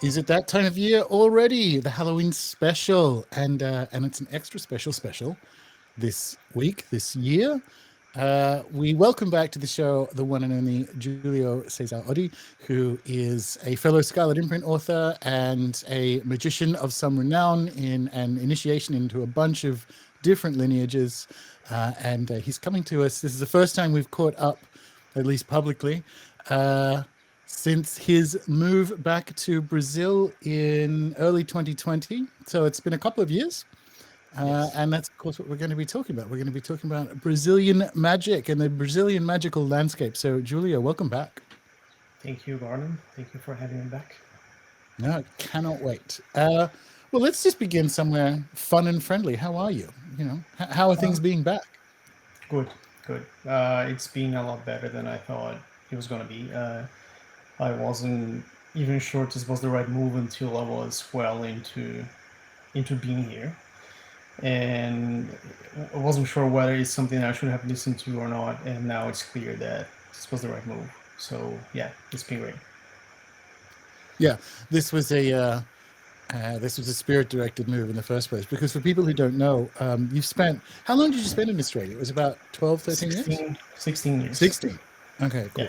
Is it that time of year already? The Halloween special, and it's an extra special this week, this year. We welcome back to the show the one and only Julio Cesar Ody, who is a fellow Scarlet Imprint author and a magician of some renown in an initiation into a bunch of different lineages. And he's coming to us. This is the first time we've caught up, at least publicly, uh, since his move back to Brazil in early 2020. So it's been a couple of years. Yes. And that's, of course, what we're going to be talking about. We're going to be talking about Brazilian magic and the Brazilian magical landscape. So, Julia, welcome back. Thank you, Gordon. Thank you for having me back. No, I cannot wait. Well, let's just begin somewhere fun and friendly. How are you? How are things Um, being back? Good, good. It's been a lot better than I thought it was going to be. I wasn't even sure this was the right move until I was well into being here, and I wasn't sure whether it's something I should have listened to or not. And now it's clear that this was the right move. So yeah, it's been great. Yeah, this was a this was a spirit-directed move in the first place. Because for people who don't know, you've spent how long did you spend in Australia? It was about 12, 13 years. 16 years. 16. Okay, Yeah. cool.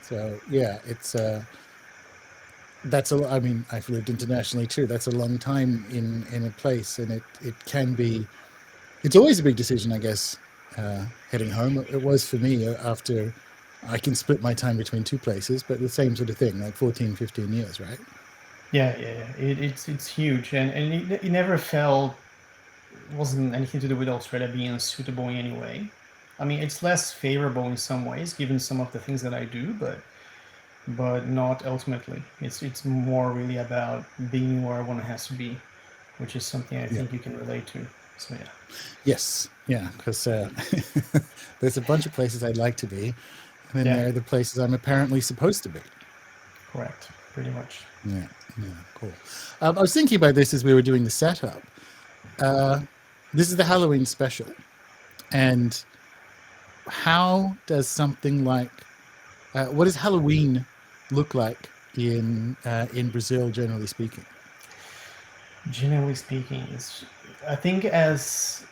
So yeah, it's that's a. I mean, I've lived internationally too. That's a long time in a place, and it can be. It's always a big decision, I guess. Heading home, it was for me after. I can split my time between two places, but the same sort of thing, like 14, 15 years, right? Yeah. It's huge, and it never felt wasn't anything to do with Australia being suitable in any way. I mean, it's less favorable in some ways, given some of the things that I do, but not ultimately. It's more really about being where one has to be, which is something I Yeah. think you can relate to. So yeah, Yes. Yeah. Because there's a bunch of places I'd like to be, and then yeah, there are the places I'm apparently supposed to be. correct, pretty much. Yeah. Yeah. Cool. I was thinking about this as we were doing the setup. Uh, this is the Halloween special, and how does something like what does Halloween look like in Brazil, generally speaking? Generally speaking, it's I think as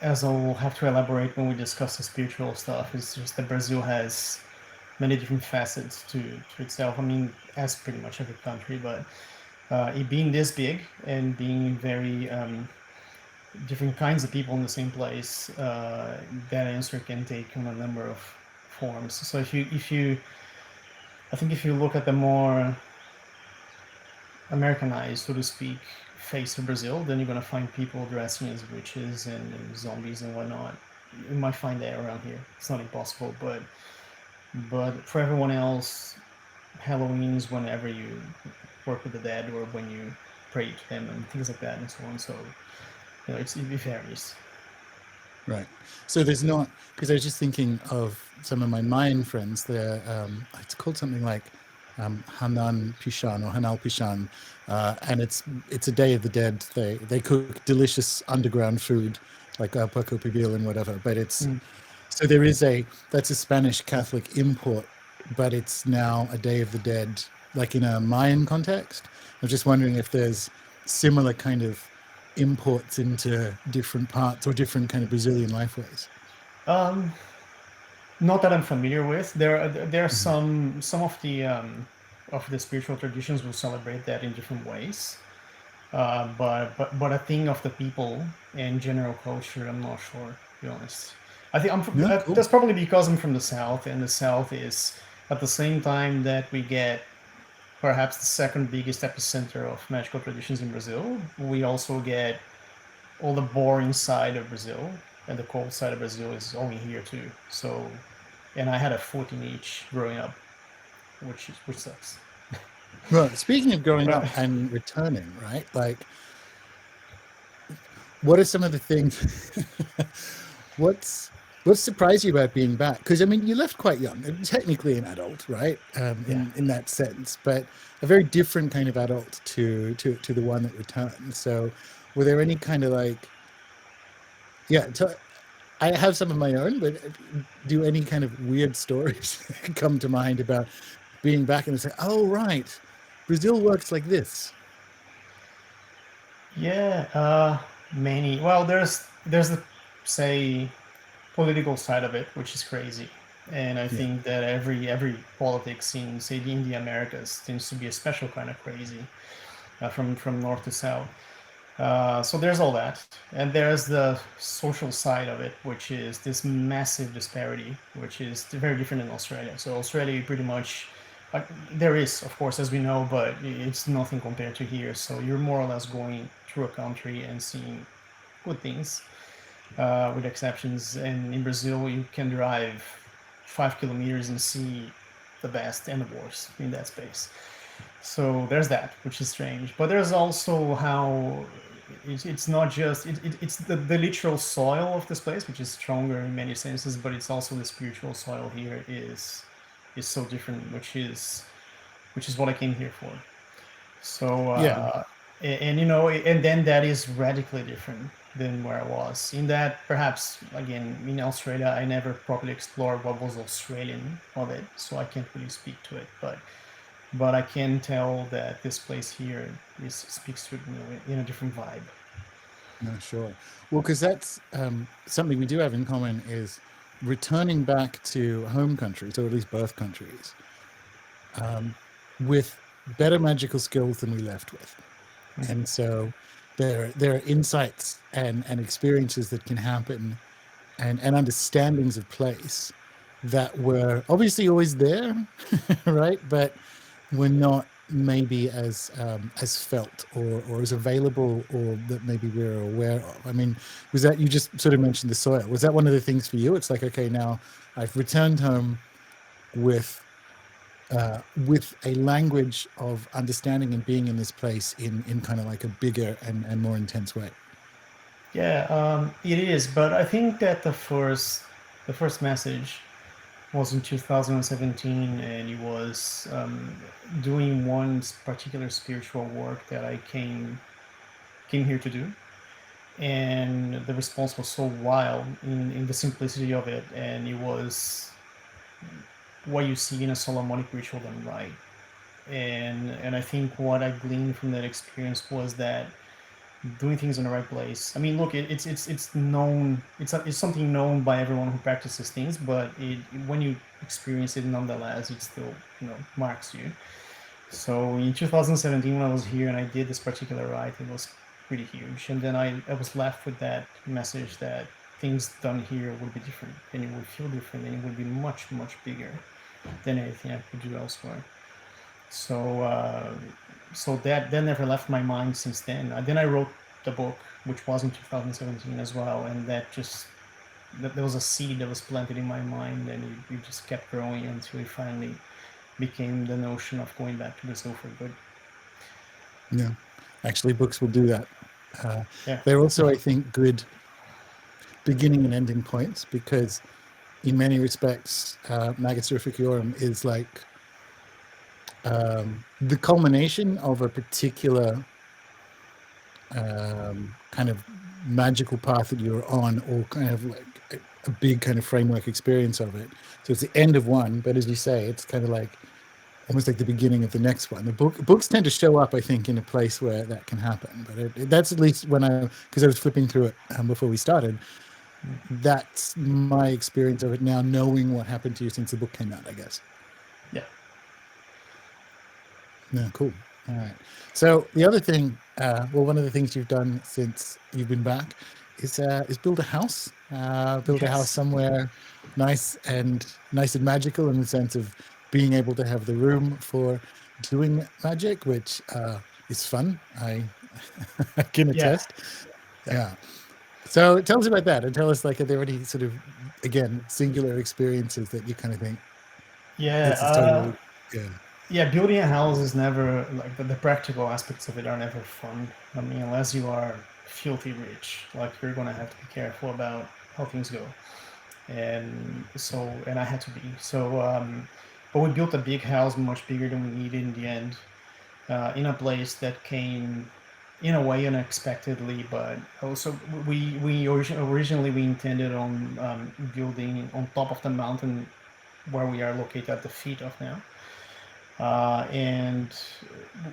I'll have to elaborate when we discuss the spiritual stuff, it's just that Brazil has many different facets to itself. I mean, as pretty much every country, but it being this big and being very different kinds of people in the same place, that answer can take on a number of forms. So I think if you look at the more Americanized, so to speak, face of Brazil, then you're gonna find people dressing as witches and zombies and whatnot. You might find that around here. It's not impossible, but for everyone else, Halloween is whenever you work with the dead or when you pray to them and things like that and so on. So it varies. Right. So there's not, because I was just thinking of some of my Mayan friends. They're it's called something like Hanan Pishan or Hanal Pishan, and it's a Day of the Dead. They cook delicious underground food like puerco pibil and whatever. But it's Mm. so there is a that's a Spanish Catholic import, but it's now a Day of the Dead, like in a Mayan context. I'm just wondering if there's similar kind of imports into different parts or different kind of Brazilian lifeways. Um, Not that I'm familiar with. There are Mhm. some of the spiritual traditions will celebrate that in different ways. But a thing of the people and general culture, I'm not sure. To be honest, I think No, cool. that's probably because I'm from the south, and the south is at the same time that we get perhaps the second biggest epicenter of magical traditions in Brazil. We also get all the boring side of Brazil, and the cold side of Brazil is only here too. So, and I had a foot in each growing up, which sucks. Well, speaking of growing But up and returning, right? Like, what are some of the things? what's what surprised you about being back? Because I mean, you left quite young, technically an adult, right? yeah, In that sense, but a very different kind of adult to the one that returned. So, were there any kind of like, yeah? I have some of my own, but do any kind of weird stories come to mind about being back and say, "Oh, right. Brazil works like this. Yeah, many. Well, there's the say political side of it, which is crazy, and I Yeah. think that every politics in say the Americas tends to be a special kind of crazy, from north to south. So there's all that, and there's the social side of it, which is this massive disparity, which is very different in Australia. So Australia pretty much, like, there is, of course, as we know, but it's nothing compared to here. So you're more or less going through a country and seeing good things, with exceptions. And in Brazil, you can drive 5 kilometers and see the best and the worst in that space. So there's that, which is strange. But there's also how it's not just it's the literal soil of this place, which is stronger in many senses, but it's also the spiritual soil here is so different, which is what I came here for. So Yeah. and you know, and then that is radically different than where I was. In that, perhaps again in Australia, I never properly explored what was Australian of it, so I can't really speak to it. But I can tell that this place here is speaks to it in a different vibe. No, sure. Well, because that's something we do have in common is returning back to home countries, or at least birth countries, with better magical skills than we left with. And so there are insights and experiences that can happen, and understandings of place that were obviously always there, right? But were not maybe as felt, or as available, or that maybe we're aware of. I mean, was that, you just sort of mentioned the soil? Was that one of the things for you? It's like, okay, now I've returned home with with a language of understanding and being in this place in kind of like a bigger and more intense way. Yeah, it is. But I think that the first message was in 2017, and it was doing one particular spiritual work that I came here to do, and the response was so wild in the simplicity of it, and it was what you see in a Solomonic ritual done right. And I think what I gleaned from that experience was that doing things in the right place. I mean, look, it's known. It's something known by everyone who practices things, but when you experience it, nonetheless, it still marks you. So in 2017, when I was here and I did this particular rite, it was pretty huge. And then I was left with that message that things done here would be different, and it would feel different, and it would be much much bigger than anything I could do elsewhere. So that never left my mind since then. Then I wrote the book, which was in 2017 as well, and there was a seed that was planted in my mind, and it just kept growing until it finally became the notion of going back to Brazil for good. Yeah, actually, books will do that. Uh, Yeah, they're also, I think, good beginning and ending points, because in many respects, Magister Officiorum is like the culmination of a particular kind of magical path that you're on, or kind of like a big kind of framework experience of it. So it's the end of one, but as you say, it's kind of like almost like the beginning of the next one. The books tend to show up, I think, in a place where that can happen. But that's at least because I was flipping through it before we started. That's my experience of it now, knowing what happened to you since the book came out, I guess. yeah, No, cool. All right. So the other thing, well, one of the things you've done since you've been back is build a house. Build a house yes, somewhere nice and magical, in the sense of being able to have the room for doing magic, which is fun. I can yeah, attest. yeah, Yeah. So tell us about that, and tell us, like, are there any sort of, again, singular experiences that you kind of think yeah. this is totally, yeah, Yeah, building a house is never like the practical aspects of it are never fun. I mean, unless you are filthy rich, like you're gonna have to be careful about how things go. And I had to be but we built a big house, much bigger than we needed in the end, in a place that came in a way unexpectedly. But also originally we intended on building on top of the mountain where we are located at the feet of now. and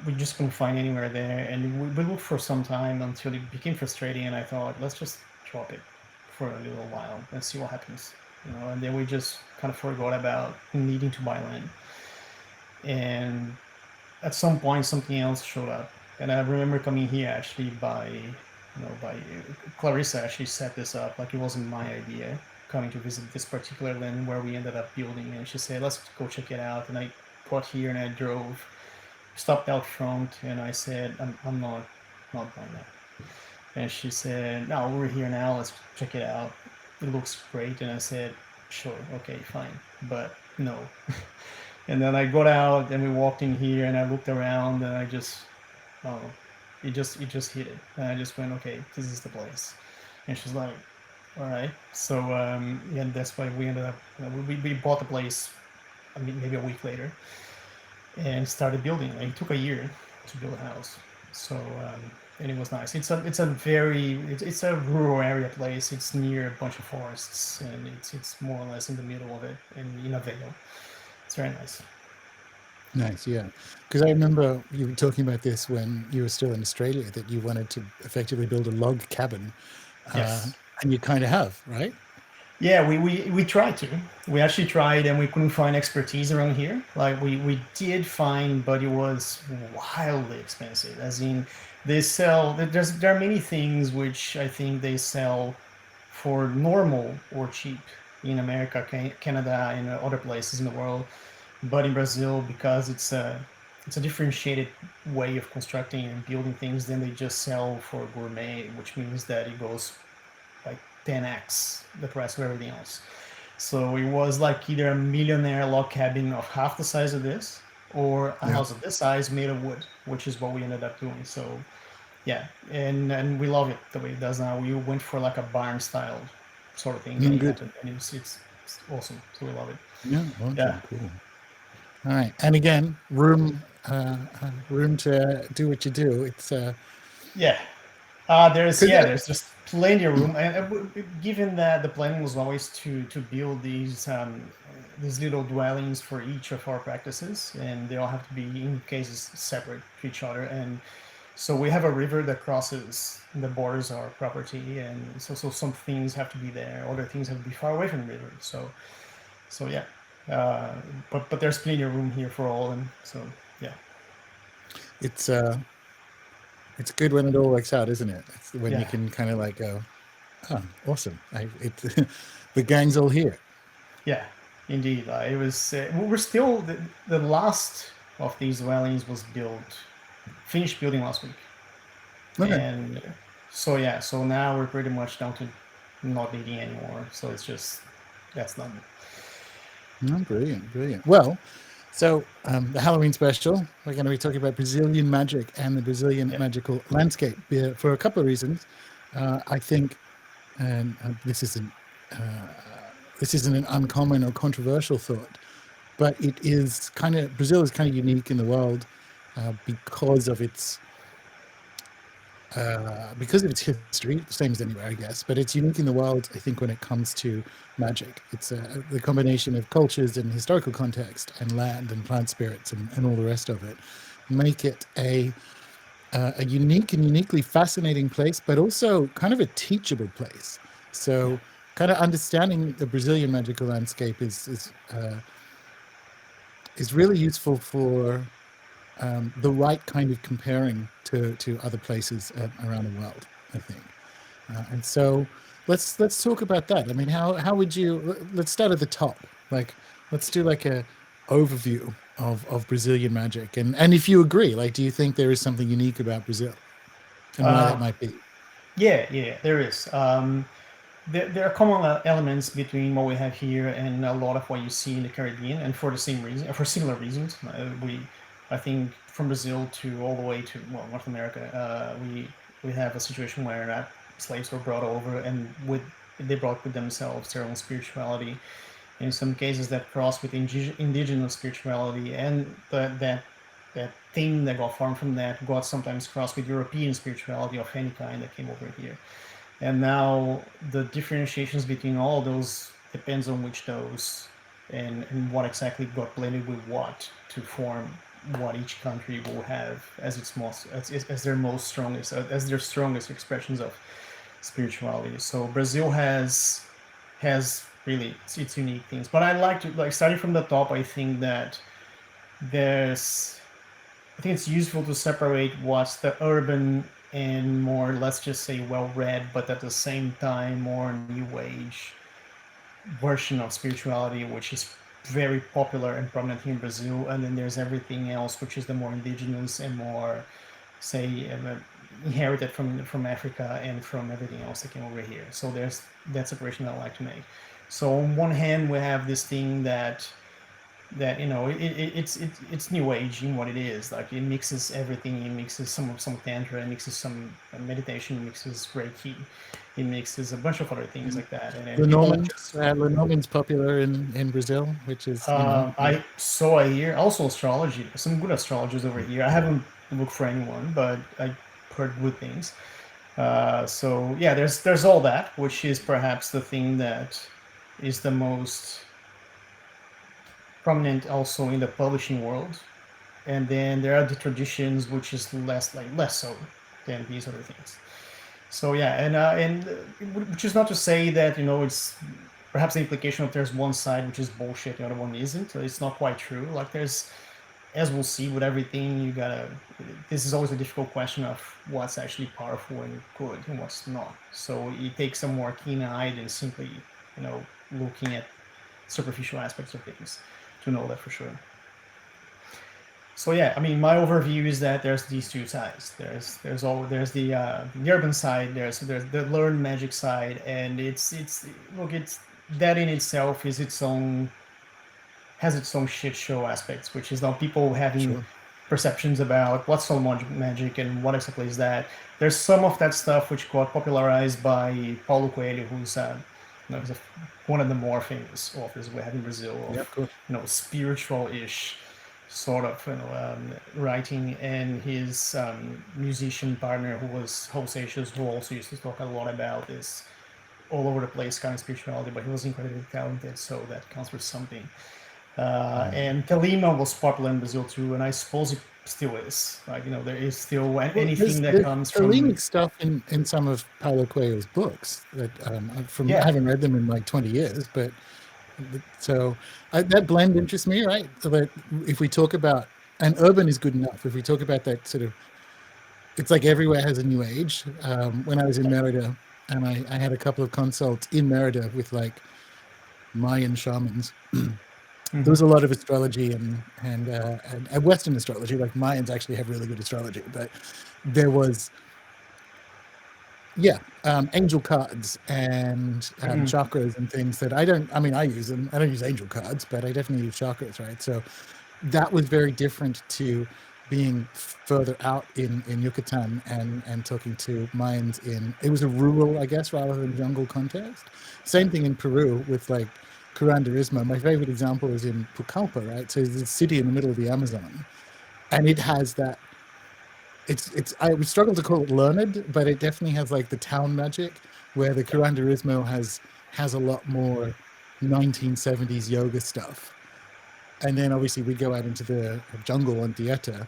we just couldn't find anywhere there. And we looked for some time until it became frustrating, and I thought, let's just drop it for a little while and see what happens. And then we just kind of forgot about needing to buy land. And at some point, something else showed up, and I remember coming here actually by Clarissa actually set this up. Like, it wasn't my idea coming to visit this particular land where we ended up building, and she said, let's go check it out. And I got here and I drove, stopped out front, and I said, I'm not buying that. And she said, no, we're here now, let's check it out, it looks great. And I said, sure, okay, fine, but no. And then I got out and we walked in here and I looked around and I just, oh, it just hit it. And I just went, okay, this is the place. And she's like, all right. So yeah, that's why we ended up, we bought the place, I mean, maybe a week later, and started building. It took a year to build a house. So and it was nice. It's a rural area place. It's near a bunch of forests, and it's more or less in the middle of it, and in a vale. It's very nice. Nice, yeah. Because I remember you were talking about this when you were still in Australia, that you wanted to effectively build a log cabin, uh, Yes. and you kind of have, right? Yeah, we tried to. We actually tried, and we couldn't find expertise around here. Like, we did find, but it was wildly expensive. As in, they sell. There are many things which I think they sell for normal or cheap in America, Canada, and other places in the world. But in Brazil, because it's a differentiated way of constructing and building things, then they just sell for gourmet, which means that it goes like 10x the price of everything else. So it was like either a millionaire log cabin of half the size of this, or a Yeah. house of this size made of wood, which is what we ended up doing. So yeah, and we love it the way it does now. We went for like a barn style sort of thing, and it Good. happened, and it's awesome. So we love it. Yeah, Yeah, awesome, cool. All right, and again, room to do what you do. It's yeah. There's because yeah, there's just plenty of room, and given that the plan was always to build these little dwellings for each of our practices, and they all have to be in cases separate to each other, and so we have a river that crosses the borders of our property, and so some things have to be there, other things have to be far away from the river. So yeah, uh, but there's plenty of room here for all, and so yeah, it's uh it's good when it all works out, isn't it? It's when you yeah. can kind of like go, oh, awesome. It's the gang's all here. Yeah, indeed. It was. We're still the last of these dwellings was finished building last week, Okay. and so yeah. So now we're pretty much down to not needing anymore. So it's just that's done. No, brilliant, brilliant. Well, so the Halloween special, we're going to be talking about Brazilian magic and the Brazilian Yeah, magical landscape for a couple of reasons. I think, and uh, this isn't an uncommon or controversial thought, but Brazil is kind of unique in the world because of its history, same as anywhere, I guess, but it's unique in the world, I think, when it comes to magic. It's the combination of cultures and historical context and land and plant spirits and all the rest of it make it a unique and uniquely fascinating place, but also kind of a teachable place. yeah, So, kind of understanding the Brazilian magical landscape is really useful for the right kind of comparing to other places around the world, I think. And so let's talk about that. I mean, how would you? Let's start at the top. Like, let's do like a overview of Brazilian magic, and if you agree, like, do you think there is something unique about Brazil and why that uh, might be? yeah. There is. There are common elements between what we have here and a lot of what you see in the Caribbean, and for the same reason, for similar reasons. I think, from Brazil to all the way to, well, North America, we have a situation where slaves were brought over, and they brought with themselves their own spirituality. In some cases, that crossed with indigenous spirituality, and that thing that got formed from that got sometimes crossed with European spirituality of any kind that came over here. And now the differentiations between all those depends on which those and what exactly got blended with what to form what each country will have as its most as their most strongest as their strongest expressions of spirituality. So Brazil has really its unique things. But I like to like starting from the top. I think that there's I think it's useful to separate what's the urban and more, let's just say, well-read, but at the same time more new age version of spirituality, which is very popular and prominent here in Brazil. And then there's everything else, which is the more indigenous and more, say, inherited from Africa and from everything else that came over here. So there's that separation that I like to make. So on one hand, we have this thing that it's new age in what it is. Like it mixes everything. It mixes some tantra. It mixes some meditation. It mixes reiki. It mixes a bunch of other things like that. And people just Lenormand's popular in Brazil, which is I saw here also astrology. Some good astrologers over here. I haven't looked for anyone, but I heard good things. So yeah, there's all that, which is perhaps the thing that is the most prominent also in the publishing world. And then there are the traditions, which is less so than these other things. So yeah, and which is not to say that it's perhaps the implication of there's one side which is bullshit, the other one isn't. It's not quite true. Like there's, as we'll see with everything, you gotta. This is always a difficult question of what's actually powerful and good and what's not. So it takes a more keen eye than simply, looking at superficial aspects of things to know that for sure. So yeah, I mean, my overview is that there's these two sides. There's the urban side. There's the learned magic side, and it's that in itself is its own has its own shit show aspects, which is now people having perceptions about what's Solomonic magic and what exactly is that. There's some of that stuff which got popularized by Paulo Coelho, who's one of the more famous authors we have in Brazil of spiritual-ish sort of writing, and his musician partner who was Jose, who also used to talk a lot about this all over the place kind of spirituality, but he was incredibly talented, so that counts for something. And Telima was popular in Brazil too, and I suppose it still is. Like there is still anything that comes from Telemic stuff in some of Paulo Coelho's books that I haven't read them in like 20 years, but. So that blend interests me, right? So that if we talk about, and urban is good enough, if we talk about that sort of, it's like everywhere has a new age. When I was in Merida, and I had a couple of consults in Merida with like Mayan shamans, there was a lot of astrology and Western astrology. Like Mayans actually have really good astrology, but there was angel cards and chakras and things that I use them. I don't use angel cards, but I definitely use chakras, right? So that was very different to being further out in Yucatan and talking to Mayans it was a rural, I guess, rather than jungle context. Same thing in Peru with like curanderismo. My favorite example is in Pucallpa, right? So it's a city in the middle of the Amazon, and it has that. I would struggle to call it learned, but it definitely has like the town magic, where the curanderismo has a lot more 1970s yoga stuff. And then obviously we go out into the jungle on Dieta,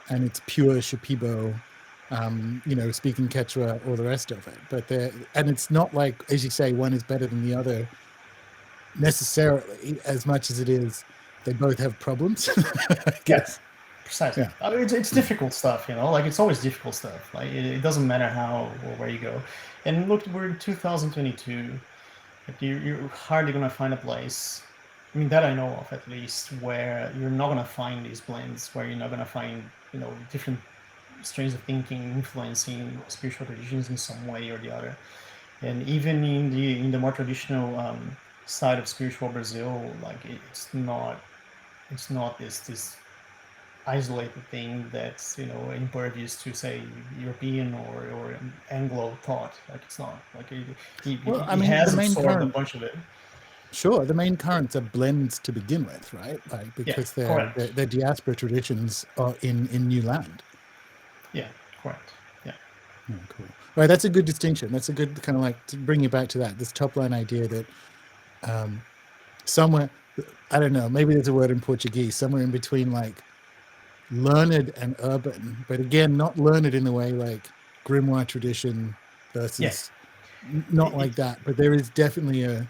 and it's pure Shipibo, speaking Quechua, all the rest of it. And it's not like, as you say, one is better than the other necessarily, as much as it is they both have problems. I guess. Precisely. Yeah. I mean, it's difficult stuff, like it's always difficult stuff. Like it doesn't matter how or where you go. And look, we're in 2022. You're hardly going to find a place, I mean, that I know of at least, where you're not going to find these blends, where you're not going to find, different strains of thinking influencing spiritual traditions in some way or the other. And even in the more traditional side of spiritual Brazil, like it's not this isolated thing that's impervious to say European or Anglo thought. Like it's not like he has absorbed a bunch of it. Sure, the main currents are blends to begin with, right? Like because they're diaspora traditions are in new land. Yeah, correct. Yeah. Oh, cool. Right, that's a good distinction. That's a good kind of like to bring you back to that this top line idea that somewhere, I don't know, maybe there's a word in Portuguese, somewhere in between like learned and urban, but again, not learned in the way like grimoire tradition Yeah, versus not it, like that, but there is definitely a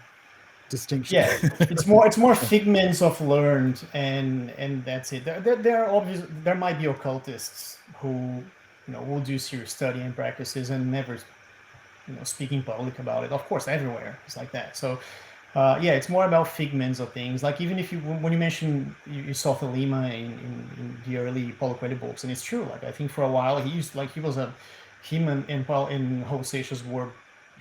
distinction. yeah, it's more figments of learned, and that's it. There are obvious, there might be occultists who will do serious study and practices and never speak in public about it. Of course, everywhere it's like that. So yeah, it's more about figments of things. Like even if you when you mentioned you saw the Lima in the early Paulo Coelho books, and it's true. Like I think for a while he was a him and Paul and Jose Seixas were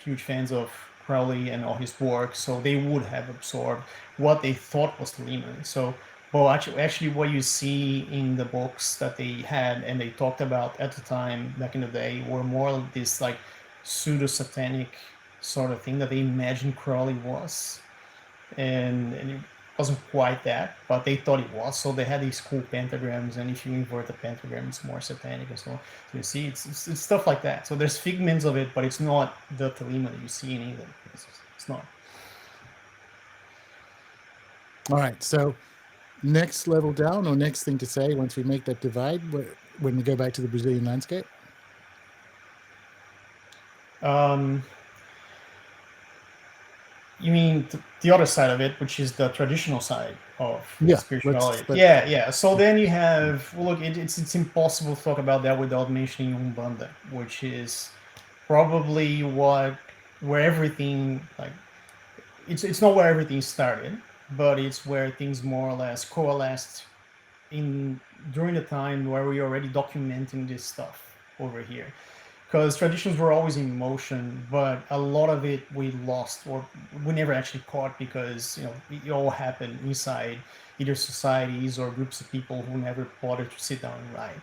huge fans of Crowley and all his work, so they would have absorbed what they thought was the Lima. So well, actually, what you see in the books that they had and they talked about at the time back in the day were more of this like pseudo satanic sort of thing that they imagined Crowley was, and it wasn't quite that, but they thought it was. So they had these cool pentagrams, and if you invert the pentagram, it's more satanic and so on. So you see, it's stuff like that. So there's figments of it, but it's not the Thelema that you see in England. It's not. All right, so next level down or next thing to say once we make that divide when we go back to the Brazilian landscape? Um, you mean the other side of it, which is the traditional side of Yeah, spirituality? let's Yeah, yeah. So then you have, well, look, it's impossible to talk about that without mentioning Umbanda, which is probably where everything like it's not where everything started, but it's where things more or less coalesced in during the time where we were already documenting this stuff over here, because traditions were always in motion, but a lot of it we lost or we never actually caught because it all happened inside either societies or groups of people who never bothered to sit down and write.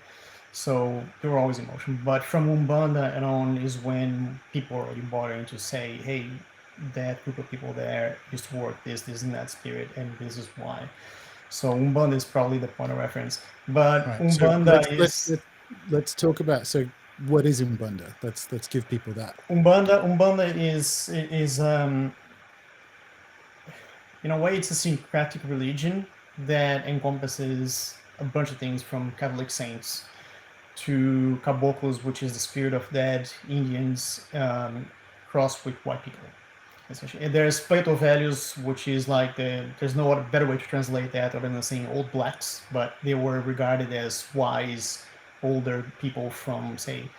So they were always in motion. But from Umbanda and on is when people were already bothering to say, hey, that group of people there used to work this, and that spirit, and this is why. So Umbanda is probably the point of reference. all But right. So Umbanda is let's talk about, so what is Umbanda? Let's give people that. Umbanda is in a way it's a syncretic religion that encompasses a bunch of things from Catholic saints to caboclos, which is the spirit of dead Indians, crossed with white people. Essentially, and there's Plato values, which is like there's no other better way to translate that other than saying old blacks, but they were regarded as wise, older people from say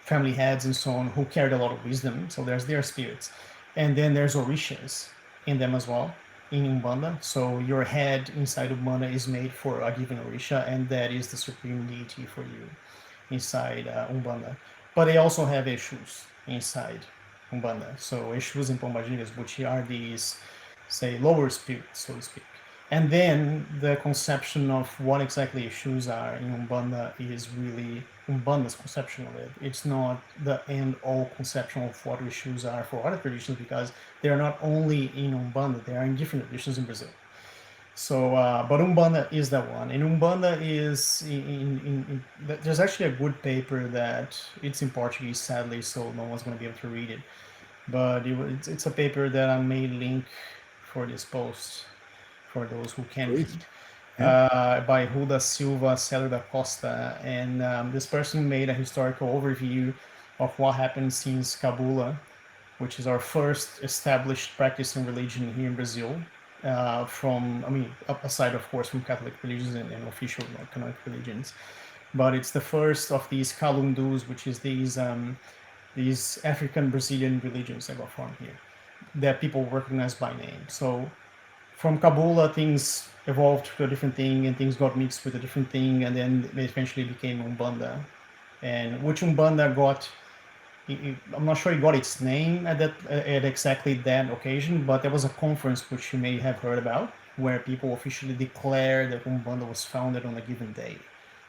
family heads and so on who carried a lot of wisdom. So there's their spirits, and then there's orishas in them as well in Umbanda. So your head inside Umbanda is made for a given orisha, and that is the supreme deity for you inside Umbanda. But they also have Exus inside Umbanda. So Exus and Pombagiras, which are these, say, lower spirits, so to speak. And then the conception of what exactly Exus are in Umbanda is really Umbanda's conception of it. It's not the end-all conception of what Exus are for other traditions, because they are not only in Umbanda, they are in different traditions in Brazil. So, but Umbanda is that one, and Umbanda is there's actually a good paper that it's in Portuguese, sadly, so no one's going to be able to read it. But it's a paper that I may link for this post for those who can Please. read, Yeah. by Ruda Silva Celo da Costa, and this person made a historical overview of what happened since Cabula, which is our first established practice in religion here in Brazil. Aside of course from Catholic religions and official canonic religions, but it's the first of these calundus, which is these African Brazilian religions that got formed here that people recognize by name. So from Kabula, things evolved to a different thing, and things got mixed with a different thing, and then they eventually became Umbanda, and which Umbanda got. I'm not sure it got its name at exactly that occasion, but there was a conference which you may have heard about where people officially declared that Umbanda was founded on a given day.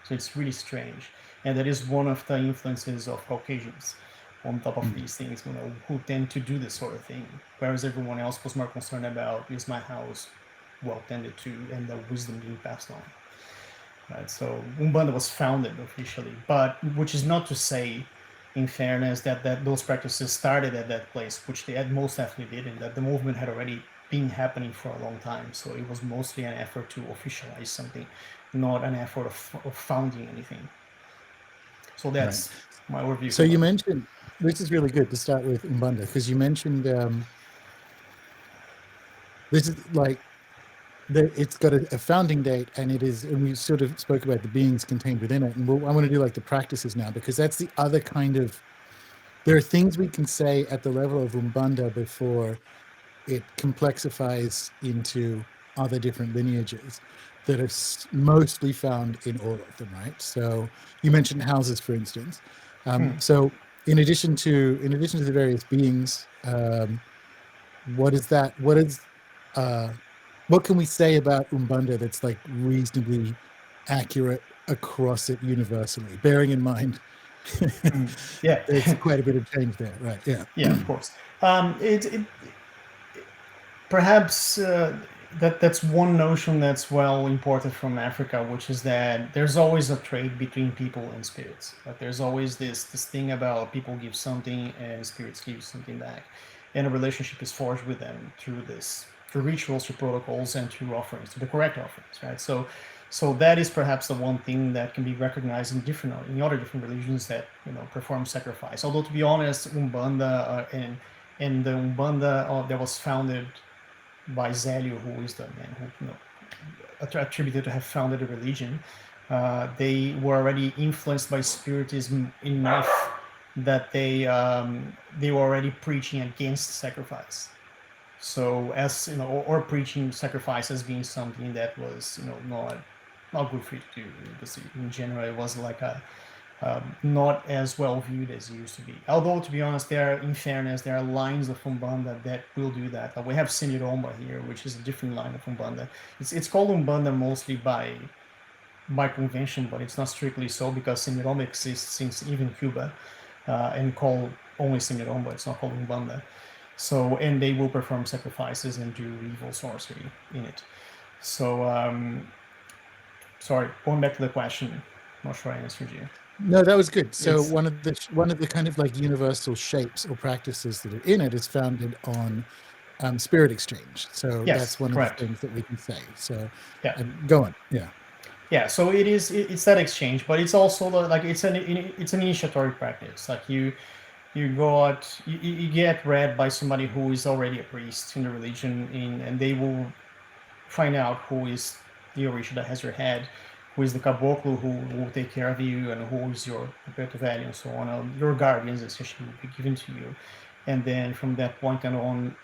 So it's really strange, and that is one of the influences of Caucasians on top of these things, who tend to do this sort of thing, whereas everyone else was more concerned about, is my house well tended to, and the wisdom being passed on. Right, so Umbanda was founded officially, but which is not to say, in fairness, that those practices started at that place, which they had most definitely did, and that the movement had already been happening for a long time. So it was mostly an effort to officialize something, not an effort of founding anything. So Right. that's my overview So for you that. mentioned, this is really good to start with Umbanda, because you mentioned this is like it's got a founding date, and it is, and we sort of spoke about the beings contained within it, and I want to do like the practices now, because that's the other kind of, there are things we can say at the level of Umbanda before it complexifies into other different lineages that are mostly found in all of them, right? So you mentioned houses, for instance. So in addition to the various beings, what is that? What can we say about Umbanda that's like reasonably accurate across it universally, bearing in mind Yeah. there's quite a bit of change there, right? Yeah. Yeah, of course. It perhaps that's one notion that's well imported from Africa, which is that there's always a trade between people and spirits. Like there's always this thing about people give something and spirits give something back, and a relationship is forged with them through rituals, through protocols, and through offerings, through the correct offerings, right? So that is perhaps the one thing that can be recognized in other different religions that perform sacrifice. Although to be honest, Umbanda and the Umbanda that was founded by Zélio, who is the man who attributed to have founded the religion, they were already influenced by Spiritism enough that they were already preaching against sacrifice. So as or preaching sacrifice as being something that was not good for you to do. Because in general, it was like a not as well viewed as it used to be. Although, to be honest, in fairness, there are lines of Umbanda that will do that. We have Seniromba here, which is a different line of Umbanda. It's called Umbanda mostly by convention, but it's not strictly so because Seniromba exists since even Cuba, and called only Seniromba. It's not called Umbanda. So, and they will perform sacrifices and do evil sorcery in it. So, sorry, going back to the question, I'm not sure I answered you. No, that was good. So It's one of the kind of like universal shapes or practices that are in it is founded on spirit exchange. So yes, that's one of the correct. things that we can say. So Yeah, go on. Yeah. yeah. So it's that exchange, but it's also like it's an initiatory practice. Like you go out, you get read by somebody who is already a priest in the religion, and they will find out who is the Orisha that has your head, who is the caboclo who will take care of you, and who is your perpetual value and so on. Your guardians essentially will be given to you, and then from that point on,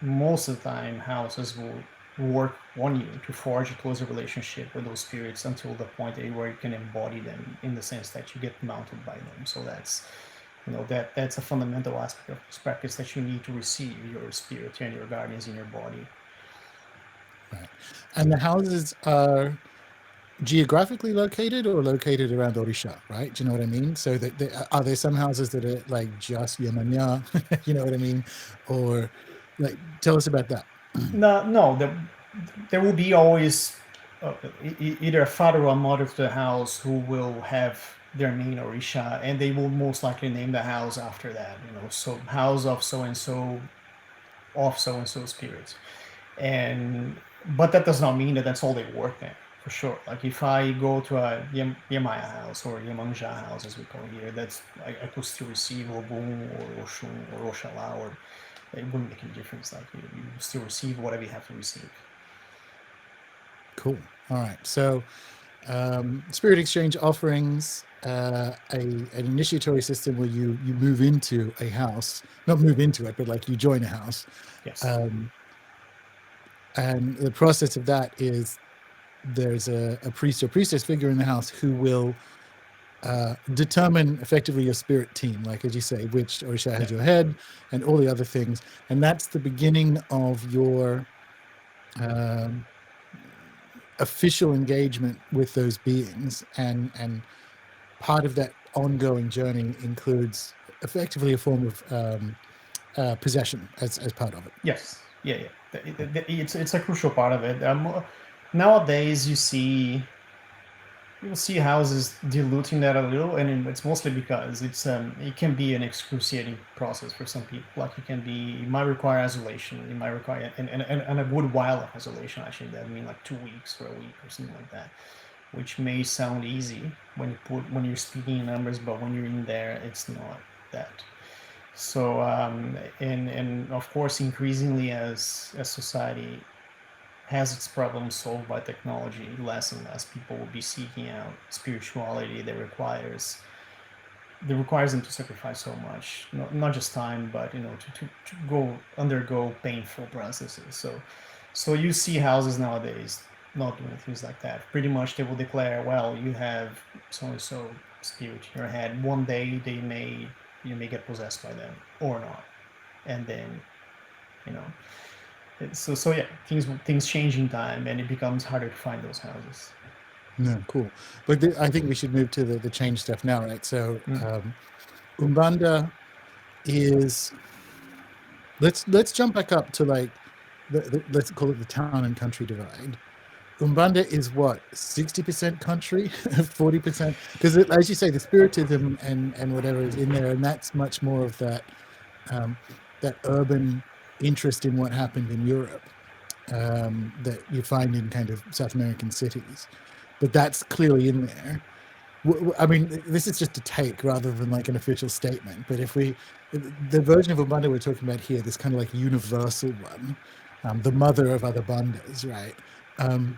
most of the time houses will work on you to forge a closer relationship with those spirits until the point where you can embody them in the sense that you get mounted by them. So that's a fundamental aspect of this practice, that you need to receive your spirit and your guardians in your body. Right. And the houses are geographically located or located around Orisha, right? Do you know what I mean? So are there some houses that are like just Yamanya, you know what I mean? Or like, tell us about that. No, there will be always either a father or a mother to the house who will have their main Orisha, and they will most likely name the house after that. So house of so and so, of so and so spirit. And but that does not mean that that's all they work there, for sure. Like if I go to a Yamaya house or Yamanja house, as we call it here, I could still receive Ogun or Oshun or Oshala, or it wouldn't make any difference. Like you still receive whatever you have to receive. Cool. All right. So spirit exchange offerings, an initiatory system where you move into a house, not move into it, but like you join a house. Yes. And the process of that is there's a priest or priestess figure in the house who will determine effectively your spirit team, like as you say, which Orisha Yeah. has your head and all the other things. And that's the beginning of your um, official engagement with those beings. And part of that ongoing journey includes effectively a form of possession as part of it. Yes. Yeah. It's a crucial part of it. Nowadays, you see you'll see houses diluting that a little, and it's mostly because it can be an excruciating process for some people. Like it might require isolation, it might require and a good while of isolation. Actually, that mean like 2 weeks or a week or something like that, which may sound easy when you're speaking in numbers, but when you're in there, it's not that. So and of course, increasingly as society has its problems solved by technology, less and less people will be seeking out spirituality that requires them to sacrifice so much, not just time, but to go undergo painful processes. So you see houses nowadays not doing things like that. Pretty much they will declare, well, you have so and so spirit in your head. One day you may get possessed by them or not, and then you know so yeah, things change in time, and it becomes harder to find those houses. No, cool. But I think we should move to the change stuff now, right? So Mm. Umbanda is let's jump back up to like let's call it the town and country divide. Umbanda is what, 60% country, 40%? Because as you say, the spiritism and whatever is in there, and that's much more of that urban interest in what happened in Europe that you find in kind of South American cities. But that's clearly in there. I mean, this is just a take rather than like an official statement. But the version of Umbanda we're talking about here, this kind of like universal one, the mother of other bandas, right? Um,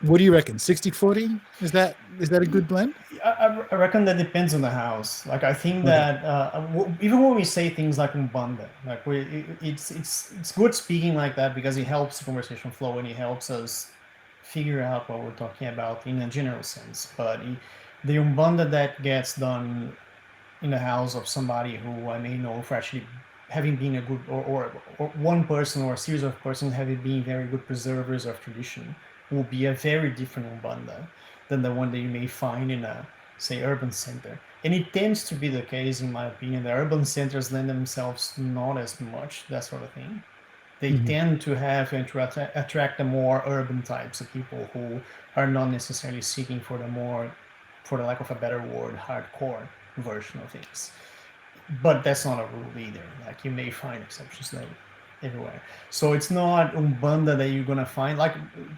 what do you reckon? 60-40? Is that a good blend? I reckon that depends on the house. Like I think Okay. that even when we say things like umbanda, like it's good speaking like that because it helps the conversation flow and it helps us figure out what we're talking about in a general sense. But the umbanda that gets done in the house of somebody who I may know for actually having been a good or one person or a series of persons having been very good preservers of tradition will be a very different Umbanda than the one that you may find in a say urban center. And it tends to be the case, in my opinion, the urban centers lend themselves not as much that sort of thing. They Hmm. tend to have and to attract the more urban types of people who are not necessarily seeking for the more, for the lack of a better word, hardcore version of things. But that's not a rule either. Like you may find exceptions like everywhere. So it's not Umbanda that you're gonna find. Like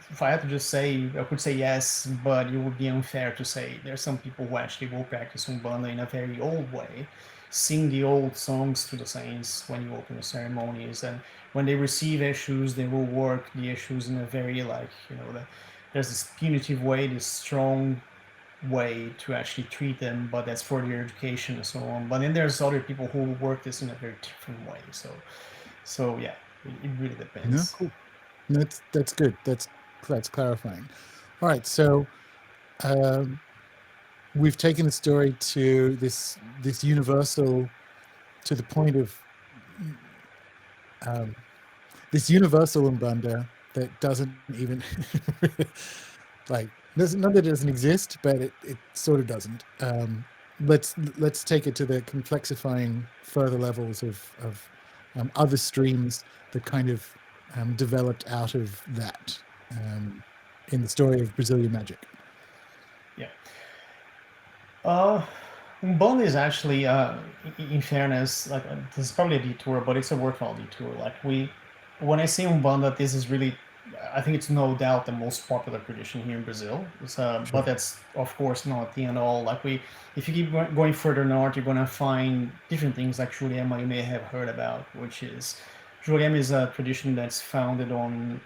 if I had to just say, I could say yes, but it would be unfair to say there's some people who actually will practice Umbanda in a very old way, sing the old songs to the saints when you open the ceremonies, and when they receive issues, they will work the issues in a very like there's this punitive way, this strong way to actually treat them, but that's for their education and so on. But then there's other people who work this in a very different way. So yeah, it really No, depends. cool. That's good. That's clarifying. All right, so um, we've taken the story to this universal, to the point of um, this universal Umbanda that doesn't even like none that doesn't exist, but it sort of doesn't. Let's take it to the complexifying further levels of other streams that kind of developed out of that um, in the story of Brazilian magic. Yeah. Uh, Bond is actually, in fairness, like this is probably a detour, but it's a worthwhile detour. When I say Umbanda, this is really, I think it's no doubt the most popular tradition here in Brazil. But Sure. that's of course not the end all. If you keep going further north, you're gonna find different things like Jurema you may have heard about, which is Jurema is a tradition that's founded on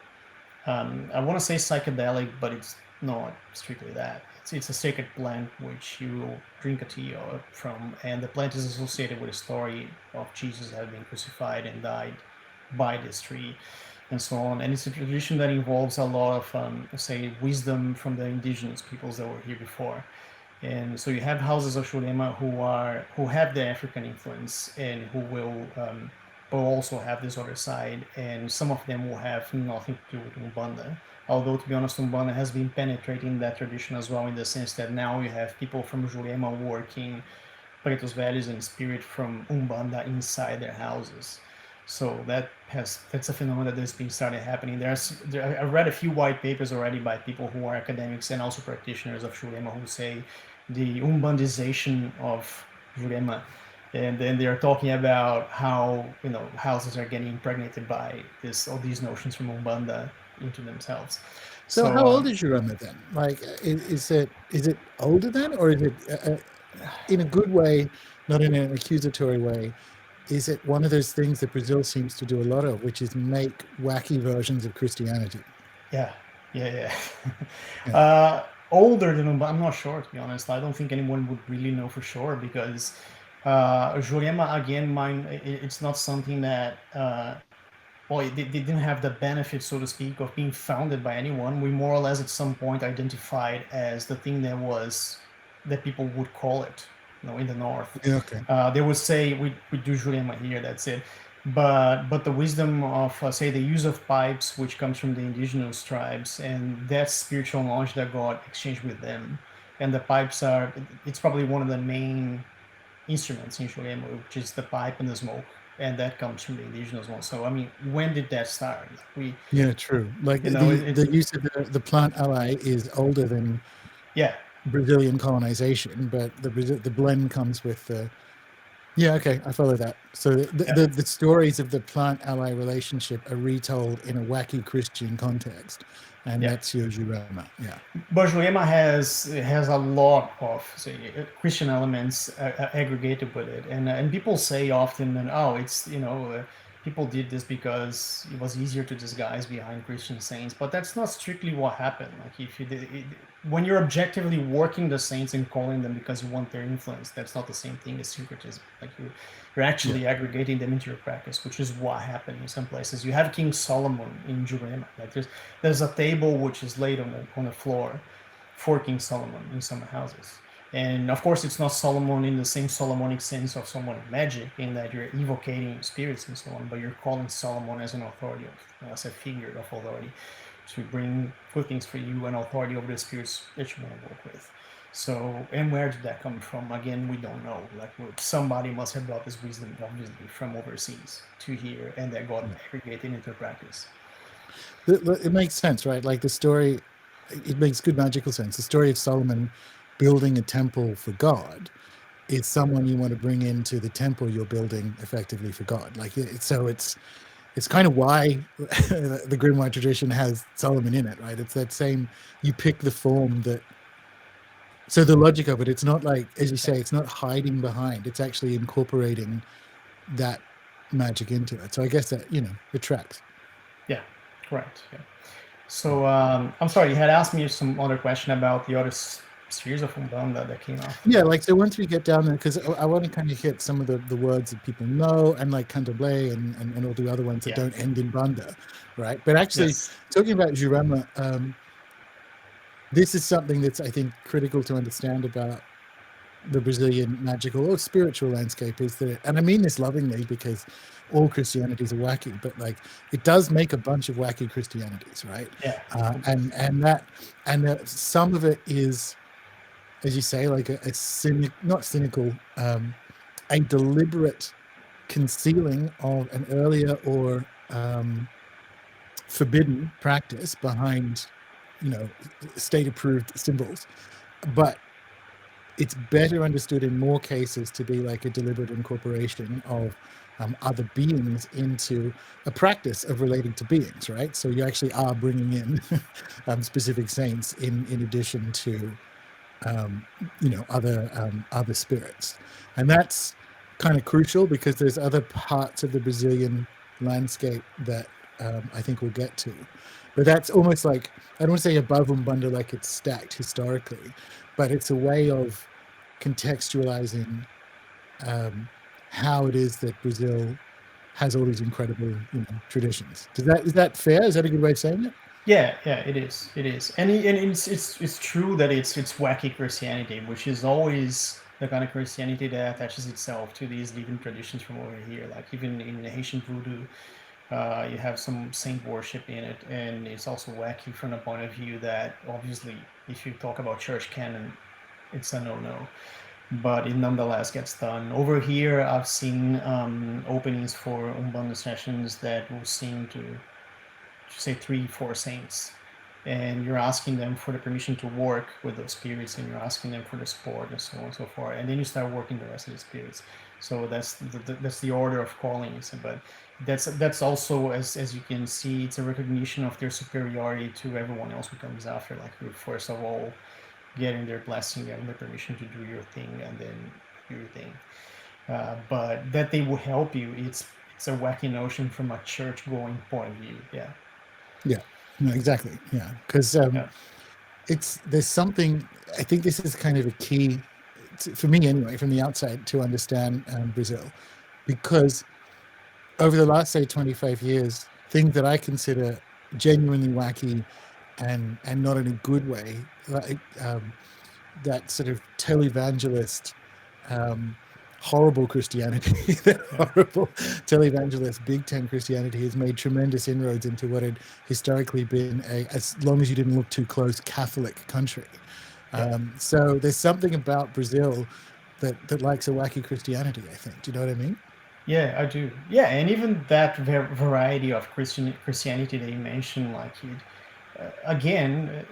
I want to say psychedelic, but it's not strictly that. It's a sacred plant which you drink a tea from, and the plant is associated with a story of Jesus having crucified and died by this tree, and so on. And it's a tradition that involves a lot of, say, wisdom from the indigenous peoples that were here before. And so you have houses of Shurema who have the African influence and who will also have this other side, and some of them will have nothing to do with Umbanda. Although to be honest, Umbanda has been penetrating that tradition as well, in the sense that now you have people from Jurema working pretos velhos and spirit from Umbanda inside their houses. So that's a phenomenon that's been started happening. I read a few white papers already by people who are academics and also practitioners of Jurema who say the Umbandization of Jurema, and then they're talking about how houses are getting impregnated by all these notions from Umbanda into themselves. So So how old is Jerome then? Like, is it older then, or is it in a good way, not in an accusatory way? Is it one of those things that Brazil seems to do a lot of, which is make wacky versions of Christianity? yeah, yeah, yeah. Yeah. Older than Umbanda, I'm not sure to be honest. I don't think anyone would really know for sure because Jurema again, it's not something that well, they didn't have the benefit, so to speak, of being founded by anyone. We more or less at some point identified as the thing that people would call it, in the north. Yeah, okay. They would say we do Jurema here, that's it. But the wisdom of say the use of pipes, which comes from the indigenous tribes, and that spiritual knowledge that God exchanged with them, and the pipes it's probably one of the main instruments in Jurema, which is the pipe and the smoke, and that comes from the indigenous one. So I mean, when did that start? Yeah, true. Like the use of the plant ally is older than Yeah, Brazilian colonization, but the blend comes with the. Yeah, okay, I follow that. So yeah. the stories of the plant ally relationship are retold in a wacky Christian context, and Yeah, that's your Jurema. Yeah. but Jurema has a lot of say, Christian elements aggregated with it, and people say often that it's people did this because it was easier to disguise behind Christian saints, but that's not strictly what happened. Like if you did when you're objectively working the saints and calling them because you want their influence, that's not the same thing as syncretism. Like you're Yeah. actually aggregating them into your practice, which is what happened in some places. You have King Solomon in Jurema. Like there's a table which is laid on the floor for King Solomon in some houses. And of course, it's not Solomon in the same Solomonic sense of Solomonic magic, in that you're evocating spirits and so on, but you're calling Solomon as an authority, as a figure of authority, to bring good things for you and authority over the spirits that you want to work with. So, and where did that come from? Again, we don't know. Like somebody must have brought this wisdom, obviously, from overseas to here, and that got aggregated into practice. It makes sense, right? Like the story, it makes good magical sense. The story of Solomon building a temple for God is someone you want to bring into the temple you're building effectively for God. Like it's kind of why the grimoire tradition has Solomon in it, right? It's that same, you pick the form that. So the logic of it, it's not like, as you say, it's not hiding behind. It's actually incorporating that magic into it. So I guess that it tracks. Yeah, correct. Yeah. So I'm sorry, you had asked me some other question about the other series of Umbanda that came out. Yeah, like so once we get down there, because I want to kind of hit some of the words that people know, and like Candomblé and all the other ones that Yeah. don't end in Banda, right? But actually, Yes. talking about Jurema, this is something that's, I think, critical to understand about the Brazilian magical or spiritual landscape, is that, and I mean this lovingly because all Christianities are wacky, but like it does make a bunch of wacky Christianities, right? Yeah. And some of it is, as you say, like not cynical, a deliberate concealing of an earlier or forbidden practice behind, state-approved symbols. But it's better understood in more cases to be like a deliberate incorporation of other beings into a practice of relating to beings, right? So you actually are bringing in specific saints in addition to other spirits, and that's kind of crucial because there's other parts of the Brazilian landscape that I think we'll get to, but that's almost like, I don't want to say above Umbanda like it's stacked historically, but it's a way of contextualizing how it is that Brazil has all these incredible traditions. Is that fair? Is that a good way of saying it? Yeah, it is. It is, and it's true that it's wacky Christianity, which is always the kind of Christianity that attaches itself to these living traditions from over here. Like even in Haitian voodoo, you have some saint worship in it, and it's also wacky from the point of view that obviously, if you talk about church canon, it's a no-no. but it nonetheless gets done. Over here, I've seen openings for Umbanda sessions that will seem to say 3, 4 saints, and you're asking them for the permission to work with those spirits, and you're asking them for the support and so on and so forth, and then you start working the rest of the spirits. So that's the order of callings, but that's also, as you can see, it's a recognition of their superiority to everyone else who comes after. Like, you're first of all getting their blessing and their permission to do your thing, and then do your thing. But that they will help you, it's a wacky notion from a church going point of view. Yeah. Yeah, no, exactly. Yeah, because Yeah. there's something. I think this is kind of a key for me anyway, from the outside, to understand Brazil, because over the last, say, 25 years, things that I consider genuinely wacky and not in a good way, like that sort of televangelist, um, horrible Christianity, that Yeah. horrible televangelist Big Ten Christianity has made tremendous inroads into what had historically been as long as you didn't look too close, Catholic country. Yeah. So there's something about Brazil that likes a wacky Christianity, I think. Do you know what I mean? Yeah, I do. Yeah, and even that variety of Christianity that you mentioned, like again,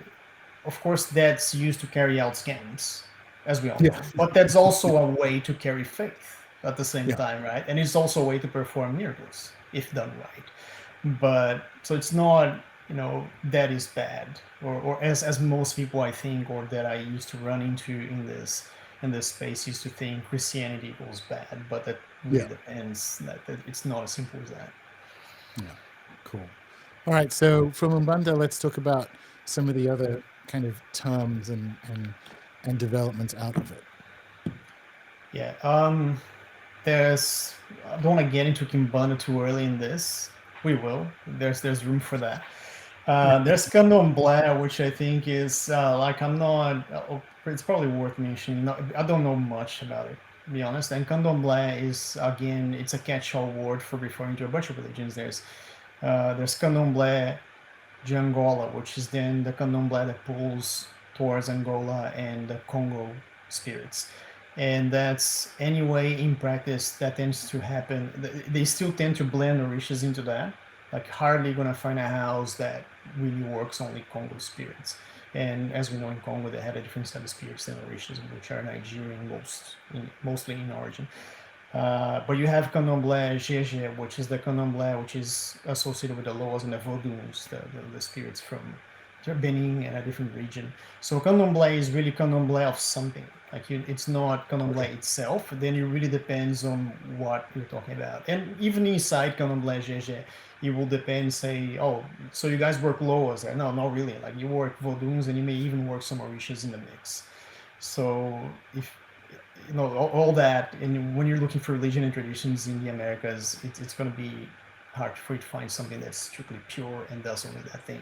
of course, that's used to carry out scams, as we all Yeah, know. But that's also a way to carry faith at the same yeah, time, right? And it's also a way to perform miracles if done right. But so it's not, that is bad, or as most people, I think, or that I used to run into in this space, used to think Christianity equals bad, but that really yeah, depends. That it's not as simple as that. yeah. Cool. All right. So from Umbanda, let's talk about some of the other kind of terms and developments out of it. Yeah. There's I don't want to get into Kimbanda too early in this. We will. There's room for that. Yeah. There's Candomblé, which I think is like, I'm not. It's probably worth mentioning. No, I don't know much about it, to be honest. And Candomblé is, again, it's a catch-all word for referring to a bunch of religions. There's Candomblé de Angola, which is then the Candomblé that pulls towards Angola and the Congo spirits. And that's, anyway, in practice, that tends to happen. They still tend to blend Orishas into that. Like, hardly gonna find a house that really works only Congo spirits. And as we know, in Congo, they had a different set of spirits than Orishas, which are Nigerian mostly in origin. But you have Candomblé Gege, which is the Candomblé which is associated with the Loas and the Voduns, the spirits from Benin and a different region. So Candomblé is really Candomblé of something. Like, it's not Candomblé Okay. itself. Then it really depends on what you're talking about. And even inside Candomblé Gege, it will depend. Say, oh, so you guys work Loas? No, not really. Like, you work Voduns, and you may even work some Orishas in the mix. So if all that, and when you're looking for religion and traditions in the Americas, it's going to be hard for you to find something that's strictly pure and does only that thing.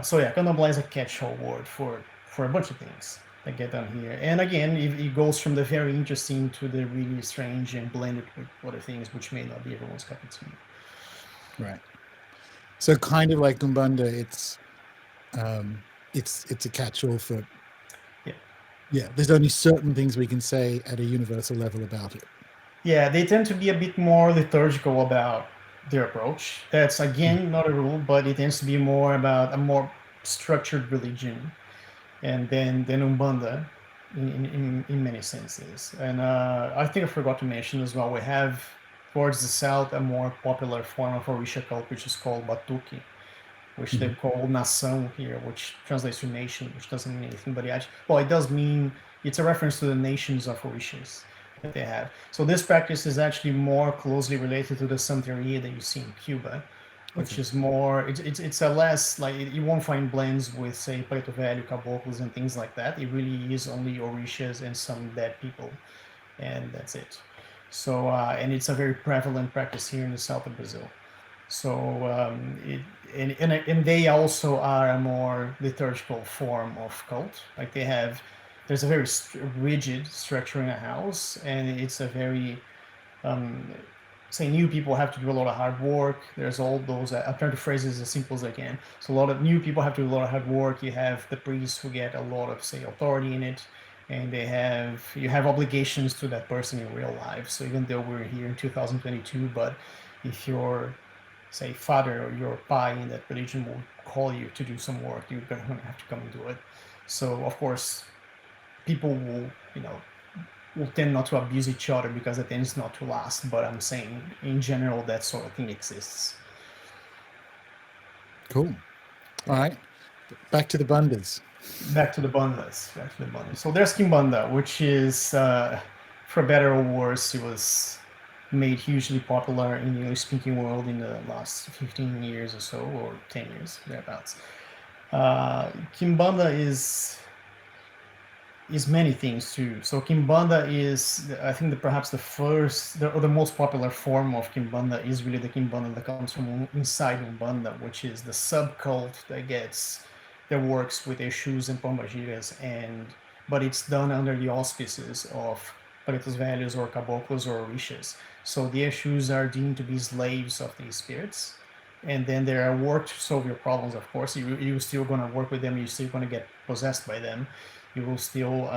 So yeah, Candomblé is a catch-all word for a bunch of things that get done here. And again, it goes from the very interesting to the really strange and blended with other things, which may not be everyone's cup of tea. Right. So kind of like Umbanda, it's a catch-all for, Yeah. yeah. There's only certain things we can say at a universal level about it. Yeah, they tend to be a bit more liturgical about their approach. That's, Mm. again, not a rule, but it tends to be more about a more structured religion, and then Umbanda in many senses. And I think I forgot to mention as well, we have towards the south a more popular form of Orisha cult, which is called Batuque, which they Mhm. call Nação here, which translates to nation, which doesn't mean anything, but well, it does mean, it's a reference to the nations of Orishas that they have. So this practice is actually more closely related to the Santeria that you see in Cuba, which Okay. is more, it's a less, like, you won't find blends with, say, Preto Velho, Caboclos, and things like that. It really is only Orishas and some dead people, and that's it. So, and it's a very prevalent practice here in the south of Brazil. So and they also are a more liturgical form of cult. Like, there's a very rigid structure in a house, and it's a very um, say, new people have to do a lot of hard work. There's all those. I'm trying to phrase this as simple as I can. So a lot of new people have to do a lot of hard work. You have the priests who get a lot of, say, authority in it, and you have obligations to that person in real life. So even though we're here in 2022, but if your, say, father or your pai in that religion will call you to do some work, you're gonna have to come and do it. So of course, people will, will tend not to abuse each other because it tends not to last. But I'm saying in general that sort of thing exists. Cool. All right. Back to the Bundas. Back to the bandas. So there's Kimbanda, which is, for better or worse, it was made hugely popular in the English-speaking world in the last 15 years or so, or 10 years, thereabouts. Kimbanda is many things too. So Kimbanda is, I think, perhaps the most popular form of Kimbanda is really the Kimbanda that comes from inside Umbanda, which is the subcult that works with Exus and Pombagiras, but it's done under the auspices of Pretos Velhos or Caboclos or Orishas. So the Exus are deemed to be slaves of these spirits, and then they are worked to solve your problems. Of course, you're still going to work with them. You're still going to get possessed by them. You will still,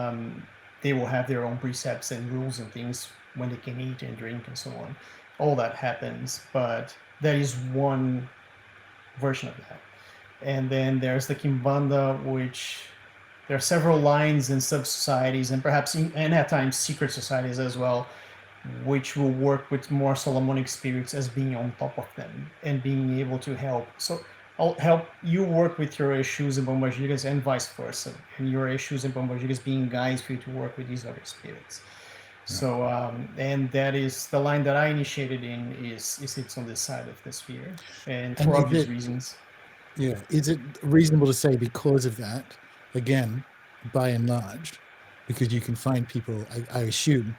they will have their own precepts and rules and things when they can eat and drink and so on. All that happens, but that is one version of that. And then there's the Kimbanda, which there are several lines and sub-societies, and perhaps and at times secret societies as well, which will work with more Solomonic spirits as being on top of them and being able to help. So I'll help you work with your Exus and Pombagiras and vice versa, and your Exus and Pombagiras being guides for you to work with these other spirits. So, and that is the line that I initiated in is it's on this side of the sphere, and for obvious reasons. Yeah. Is it reasonable to say because of that, again, by and large, because you can find people, I assume,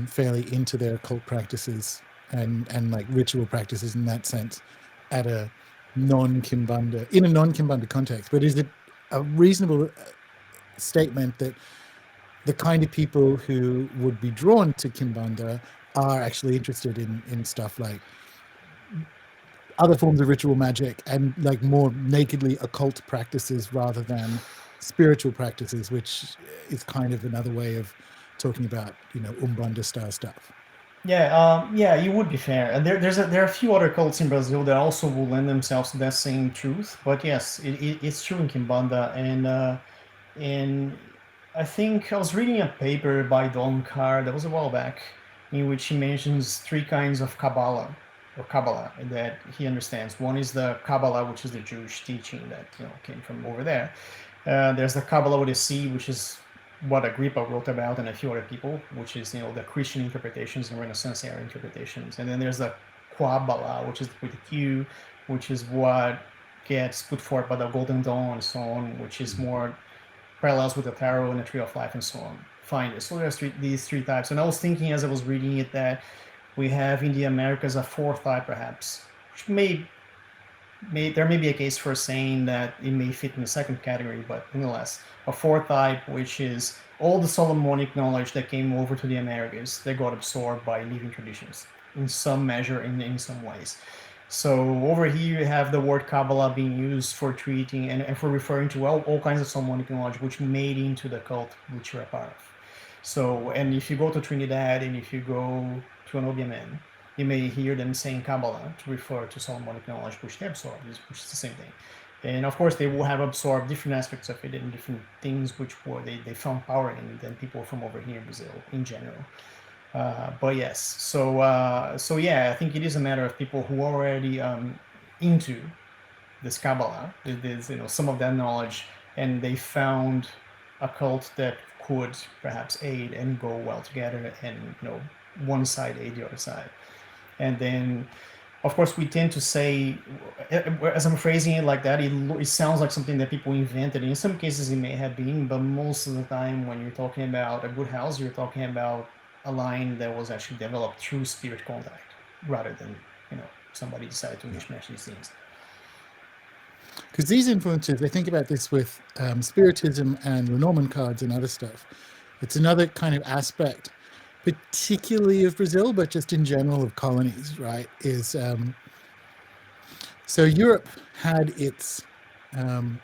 fairly into their occult practices and like ritual practices in that sense at a non-Kimbanda context, but is it a reasonable statement that the kind of people who would be drawn to Kimbanda are actually interested in stuff like other forms of ritual magic and like more nakedly occult practices rather than spiritual practices, which is kind of another way of talking about, Umbanda style stuff? Yeah, you would be fair. And there are a few other cults in Brazil that also will lend themselves to that same truth. But yes, it's true in Kimbanda, and I think I was reading a paper by Don Carr that was a while back, in which he mentions three kinds of Kabbalah that he understands. One is the Kabbalah, which is the Jewish teaching that came from over there. There's the Kabbalah with a C, which is what Agrippa wrote about and a few other people, which is the Christian interpretations and Renaissance era interpretations. And then there's the Quabala, which is with a Q, which is what gets put forth by the Golden Dawn and so on, which is more parallels with the Tarot and the Tree of Life and so on. Fine. So there's these three types. And I was thinking as I was reading it that we have in the Americas a fourth type perhaps, which there may be a case for saying that it may fit in the second category, but nonetheless, a fourth type, which is all the Solomonic knowledge that came over to the Americas that got absorbed by living traditions in some measure, in some ways. So over here you have the word Kabbalah being used for treating and for referring to all kinds of Solomonic knowledge which made into the cult which you're a part of. So, and if you go to Trinidad and if you go to an Obiaman, you may hear them saying Kabbalah to refer to Solomonic knowledge which they absorbed, which is the same thing. And of course, they will have absorbed different aspects of it and different things which they found power in than people from over here in Brazil in general. But yes, so yeah, I think it is a matter of people who are already into this Kabbalah, some of that knowledge, and they found a cult that could perhaps aid and go well together, and one side aid the other side. And then, of course, we tend to say, as I'm phrasing it like that, it sounds like something that people invented. In some cases, it may have been, but most of the time, when you're talking about a good house, you're talking about a line that was actually developed through spirit contact, rather than somebody decided to mishmash these things. Because these influences, I think about this with Spiritism and Lenormand cards and other stuff. It's another kind of aspect, particularly of Brazil, but just in general of colonies, right? So Europe had its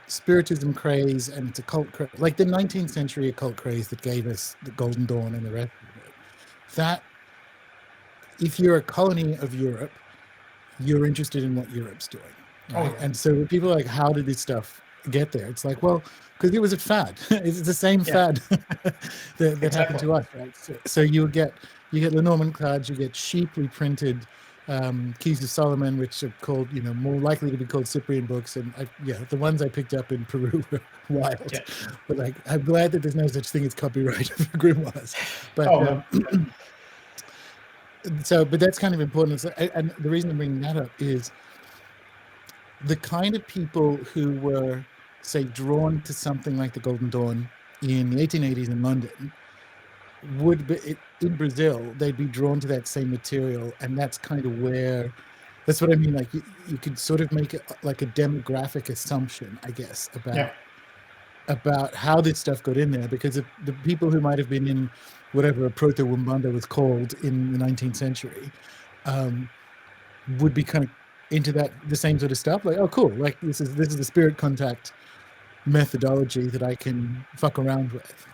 spiritism craze and its occult craze, like the 19th century occult craze that gave us the Golden Dawn and the rest of it, that if you're a colony of Europe, you're interested in what Europe's doing, Oh right? yeah. And so people are like, how did this stuff get there? It's like, well, because it was a fad. It's the same Yeah. fad that happened Exactly. to us, right? So you get Lenormand cards, you get sheep reprinted keys of Solomon, which are called, more likely to be called Cyprian books, and yeah, the ones I picked up in Peru were wild. Yeah. But like, I'm glad that there's no such thing as copyright for grimoires. But Oh no. but that's kind of important. And the reason I'm bringing that up is the kind of people who were, say, drawn to something like the Golden Dawn in the 1880s in London would be in Brazil, they'd be drawn to that same material. And that's kind of where, that's what I mean. Like you could sort of make it like a demographic assumption, I guess, Yeah. about how this stuff got in there, because the people who might have been in whatever a proto-Umbanda was called in the 19th century would be kind of into the same sort of stuff. Like, oh, cool! Like this is the spirit contact methodology that I can fuck around with,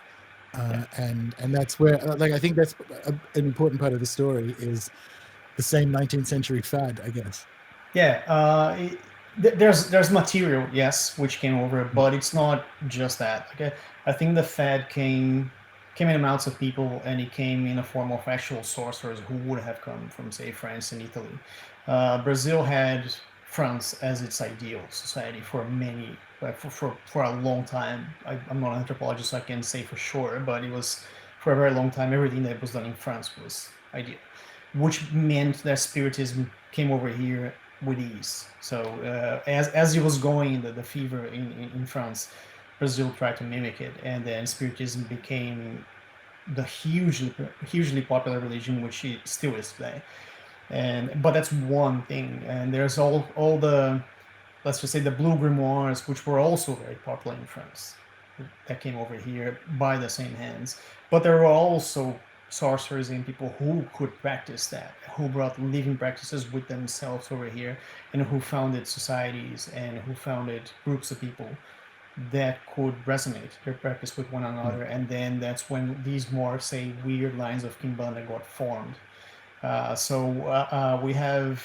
Yeah. and that's where, like, I think that's an important part of the story is the same 19th century fad, I guess. Yeah. There's material, yes, which came over, but it's not just that. Okay, I think the Fed came in amounts of people, and it came in a form of actual sorcerers who would have come from, say, France and Italy. Brazil had France as its ideal society for many, like for a long time. I'm not an anthropologist, so I can't say for sure, but it was for a very long time. Everything that was done in France was ideal, which meant that spiritism came over here with ease. So as it was going, the fever in France, Brazil tried to mimic it, and then spiritism became the hugely popular religion, which it still is today. But that's one thing, and there's all the, let's just say, the blue grimoires, which were also very popular in France, that came over here by the same hands. But there were also sorcerers and people who could practice that, who brought living practices with themselves over here, and who founded societies and who founded groups of people that could resonate their practice with one another. And then that's when these more, say, weird lines of Kimbanda got formed. We have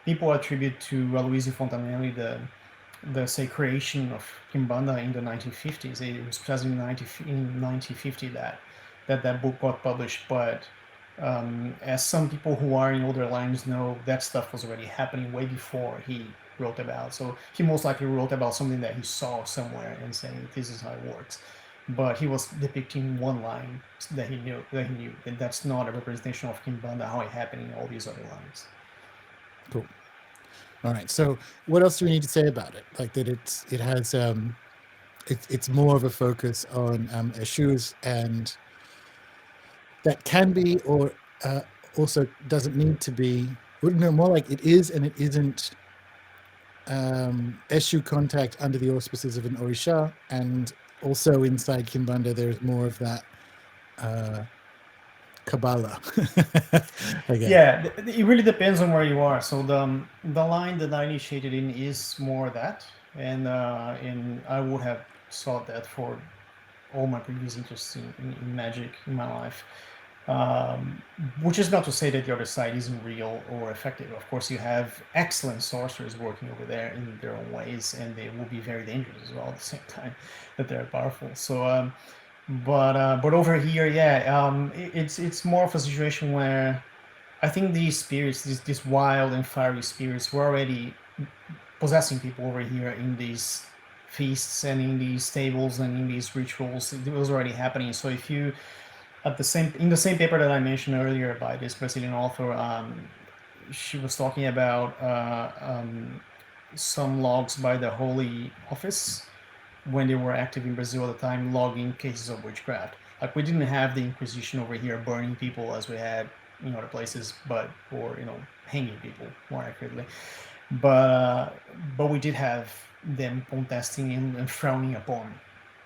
people attribute to Aloysio Fontanelli the say creation of Kimbanda in the 1950s. It was present in 1950 that book got published. But as some people who are in older lines know, that stuff was already happening way before he wrote about. So he most likely wrote about something that he saw somewhere and saying this is how it works. But he was depicting one line that he knew, and that's not a representation of Kimbanda how it happened in all these other lines. Cool. All right. So what else do we need to say about it? Like that it has it's more of a focus on issues, and that can be, or also doesn't need to be. No, more like it is and it isn't Eshu contact under the auspices of an Orisha, and also inside Kimbanda there's more of that Kabbalah, I guess. Yeah, it really depends on where you are. So the line that I initiated in is more that, and I would have sought that for all my previous interests in magic in my life. Um, which is not to say that the other side isn't real or effective. Of course, you have excellent sorcerers working over there in their own ways, and they will be very dangerous as well at the same time that they're powerful. But over here, yeah, it's more of a situation where I think these spirits, these wild and fiery spirits, were already possessing people over here in these feasts and in these tables and in these rituals. It was already happening. So if you in the same paper that I mentioned earlier by this Brazilian author, she was talking about some logs by the Holy Office when they were active in Brazil at the time, logging cases of witchcraft. Like we didn't have the Inquisition over here burning people as we had in other places, or hanging people more accurately. But we did have them contesting and frowning upon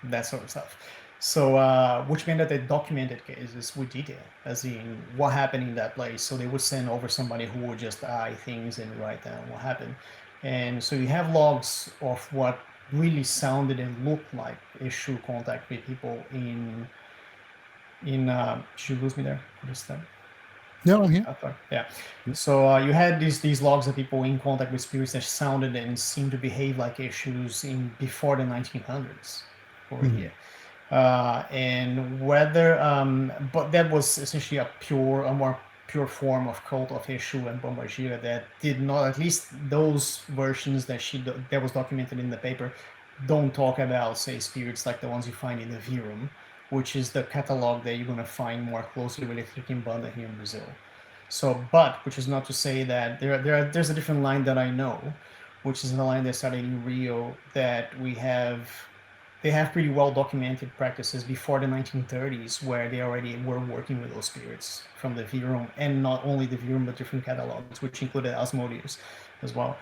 that sort of stuff. So, which meant that they documented cases with detail, as in what happened in that place. So they would send over somebody who would just eye things and write down what happened. And so you have logs of what really sounded and looked like a true contact with people in did you lose me there for just a No, I'm here. okay, yeah. So you had these logs of people in contact with spirits that sounded and seemed to behave like issues in before the 1900s over Mhm. here. And whether, but that was essentially a more pure form of cult of Eshu and Bombagira that did not, at least those versions that was documented in the paper, don't talk about, say, spirits like the ones you find in the Virum, which is the catalog that you're going to find more closely related to Kimbanda here in Brazil. So, but which is not to say that there's a different line that I know, which is the line that started in Rio that they have pretty well documented practices before the 1930s where they already were working with those spirits from the Virum, and not only the Virum but different catalogs, which included Asmodeus as well,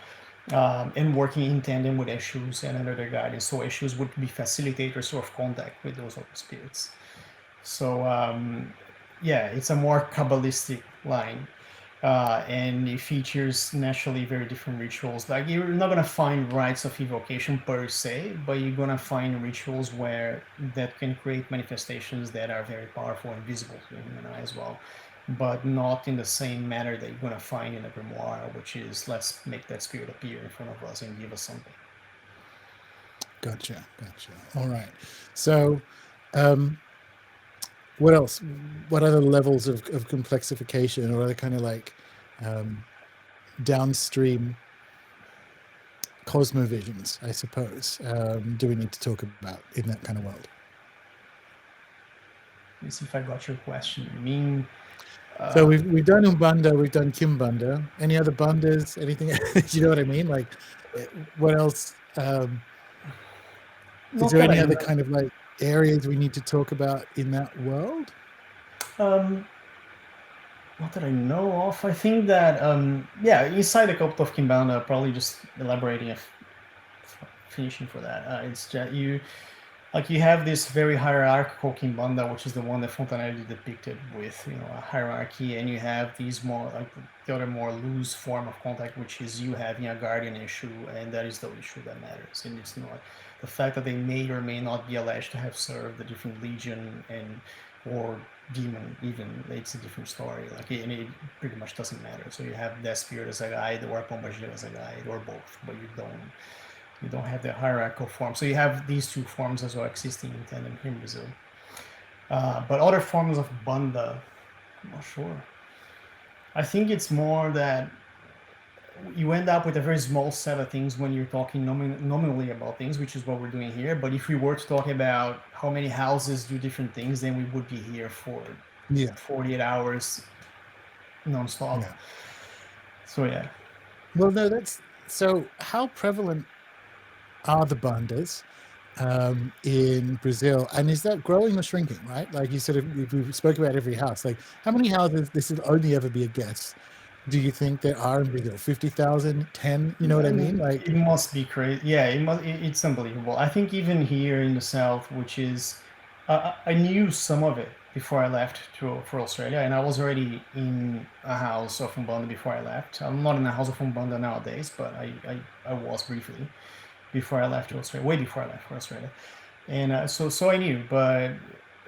and working in tandem with Eshus and under their guidance. So Eshus would be facilitators of contact with those other spirits. So yeah, it's a more Kabbalistic line. And it features naturally very different rituals. Like you're not gonna find rites of evocation per se, but you're gonna find rituals where that can create manifestations that are very powerful and visible to the human eye as well, but not in the same manner that you're gonna find in a grimoire, which is let's make that spirit appear in front of us and give us something. Gotcha. All right. So, um, what else? What other levels of complexification or other kind of like um, downstream cosmovisions, I suppose, do we need to talk about in that kind of world? Let me see if I got your question. You mean So we've done Umbanda, we've done Kimbanda. Any other bandas? Anything? You know what I mean? Like, what else? Is not there that I any other know. kind of like areas we need to talk about in that world? Um, Not that I know of. I think that yeah, inside the cult of Kimbanda, probably just elaborating finishing for that. It's just you have this very hierarchical Kimbanda, which is the one that Fontanelli depicted with a hierarchy, and you have these more like the other more loose form of contact, which is you having a guardian issue, and that is the issue that matters, and it's not the fact that they may or may not be alleged to have served a different legion and or demon even it's a different story and it pretty much doesn't matter. So you have that spirit as a guide or Pombagira as a guide or both, but you don't have the hierarchical form. So you have these two forms as well existing in tandem here in Brazil. But other forms of banda, I'm not sure. I think it's more that you end up with a very small set of things when you're talking nominally about things, which is what we're doing here. But if we were to talk about how many houses do different things, then we would be here for Yeah, 48 hours nonstop. yeah. So yeah. Well, no, that's so. How prevalent are the bandas in Brazil, and is that growing or shrinking? Right, like you sort of we spoke about every house. Like, how many houses? This would only ever be a guess. Do you think there are in Brazil? 50,000, 10? You know what I mean? Like, It must be crazy. Yeah, it's unbelievable. I think even here in the south, which is, I knew some of it before I left for Australia, and I was already in a house of Umbanda before I left. I'm not in a house of Umbanda nowadays, but I was briefly before I left to Australia, way before I left for Australia, and so I knew. But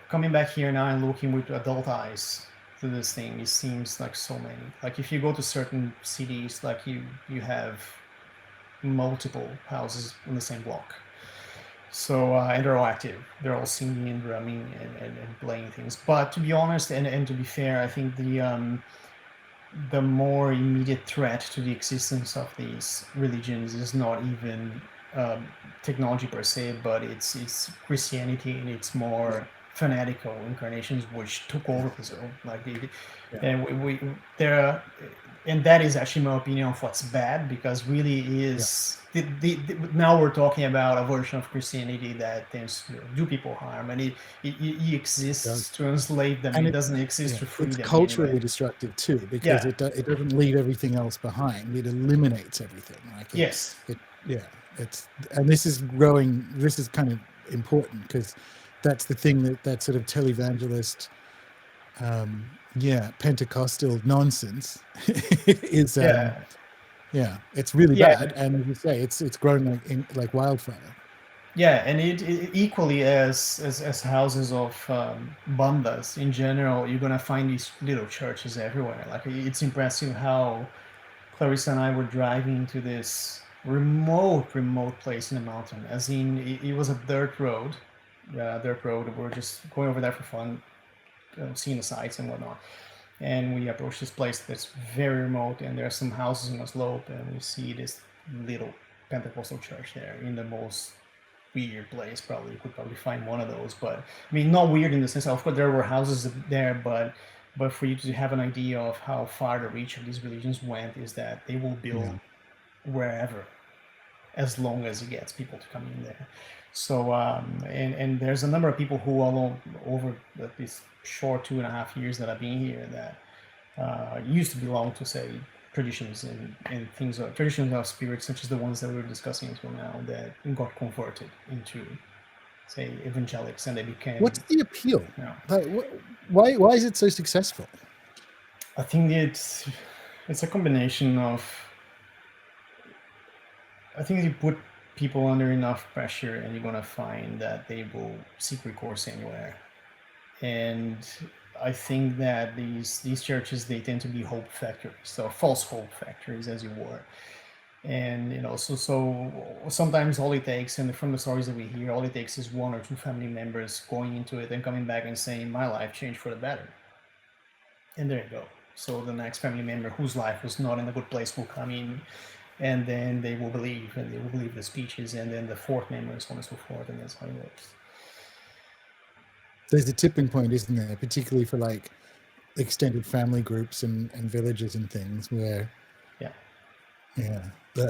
coming back here now and looking with adult eyes to this thing, it seems like so many. Like if you go to certain cities, like you have multiple houses in the same block. So and they're all active. They're all singing and drumming and playing things. But to be honest and to be fair, I think the more immediate threat to the existence of these religions is not even um, technology per se, but it's Christianity and its yeah, more fanatical incarnations which took yeah, over Brazil. Like yeah, and we there, and that is actually my opinion of what's bad because really yeah, is now we're talking about a version of Christianity that tends to do people harm, and it it exists does. to enslave them. And It it, doesn't exist yeah, to free it's them in any way. culturally destructive too, because Yeah. it doesn't leave everything else behind. It eliminates everything. Like Yes. yeah, it's, and this is growing. This is kind of important because that's the thing that sort of televangelist, yeah, Pentecostal nonsense is, Yeah. yeah, it's really Yeah. bad. And as you say, it's grown like wildfire. Yeah, and it equally as houses of bandas in general, you're gonna find these little churches everywhere. Like it's impressive how Clarissa and I were driving to this remote place in the mountain. As in, it was a dirt road. Yeah, dirt road. We were just going over there for fun, seeing the sights and whatnot. And we approached this place that's very remote, and there are some houses on a slope, and we see this little Pentecostal church there in the most weird place. Probably you could probably find one of those, but I mean, not weird in the sense. Of course, there were houses there, but for you to have an idea of how far the reach of these religions went, is that they will build Yeah. wherever, as long as it gets people to come in there. So and there's a number of people who along over these short 2.5 years that I've been here that used to belong to, say, traditions and things of traditions of spirits such as the ones that we were discussing until now, that got converted into, say, evangelics, and they became, What's the appeal? you know, Like, why is it so successful? I think it's a combination of, I think you put people under enough pressure and you're gonna find that they will seek recourse anywhere. And I think that these churches, they tend to be hope factories, so false hope factories, as you were. And so sometimes all it takes, and from the stories that we hear, all it takes is one or two family members going into it and coming back and saying, my life changed for the better. And there you go. So the next family member whose life was not in a good place will come in, and then they will believe, and they will believe the speeches, and then the fourth member, so on and so forth, and that's how it works. There's a tipping point, isn't there? Particularly for like extended family groups and villages and things where, Yeah. yeah. I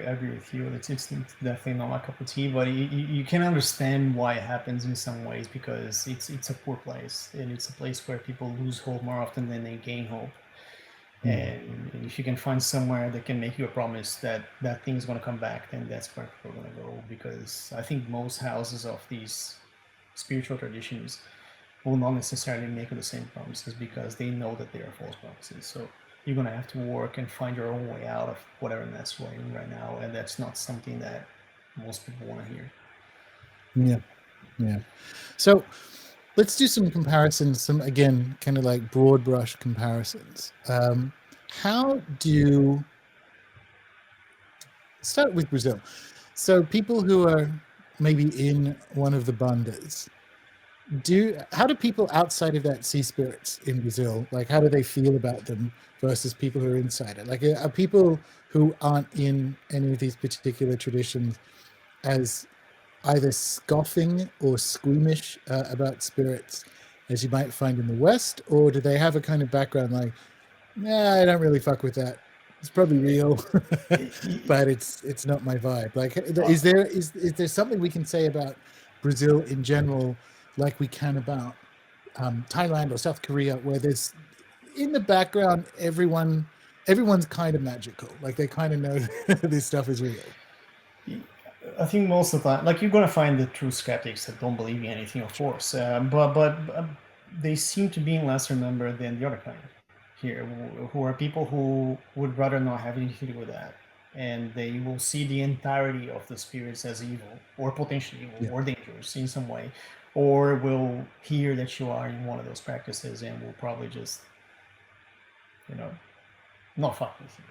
agree with you. It's definitely not my cup of tea, but you can understand why it happens in some ways, because it's a poor place, and it's a place where people lose hope more often than they gain hope. And if you can find somewhere that can make you a promise that that thing's going to come back, then that's where people are going to go. Because I think most houses of these spiritual traditions will not necessarily make you the same promises, because they know that they are false promises. So you're going to have to work and find your own way out of whatever mess you're in right now, and that's not something that most people want to hear. Yeah. So let's do some comparisons, some, again, kind of like broad brush comparisons. How do, start with Brazil. So people who are maybe in one of the bandas, how do people outside of that see spirits in Brazil? Like, how do they feel about them versus people who are inside it? Like, are people who aren't in any of these particular traditions as either scoffing or squeamish about spirits as you might find in the West, or do they have a kind of background like, nah, I don't really fuck with that. It's probably real, but it's not my vibe. Like, is there something we can say about Brazil in general, like we can about Thailand or South Korea, where there's in the background everyone's kind of magical, like they kind of know this stuff is real? I think most of the time, like, you're gonna find the true skeptics that don't believe in anything, of course, but they seem to be in lesser number than the other kind here, who are people who would rather not have anything to do with that, and they will see the entirety of the spirits as evil, or potentially evil, or dangerous in some way, or will hear that you are in one of those practices and will probably just, not fuck with you,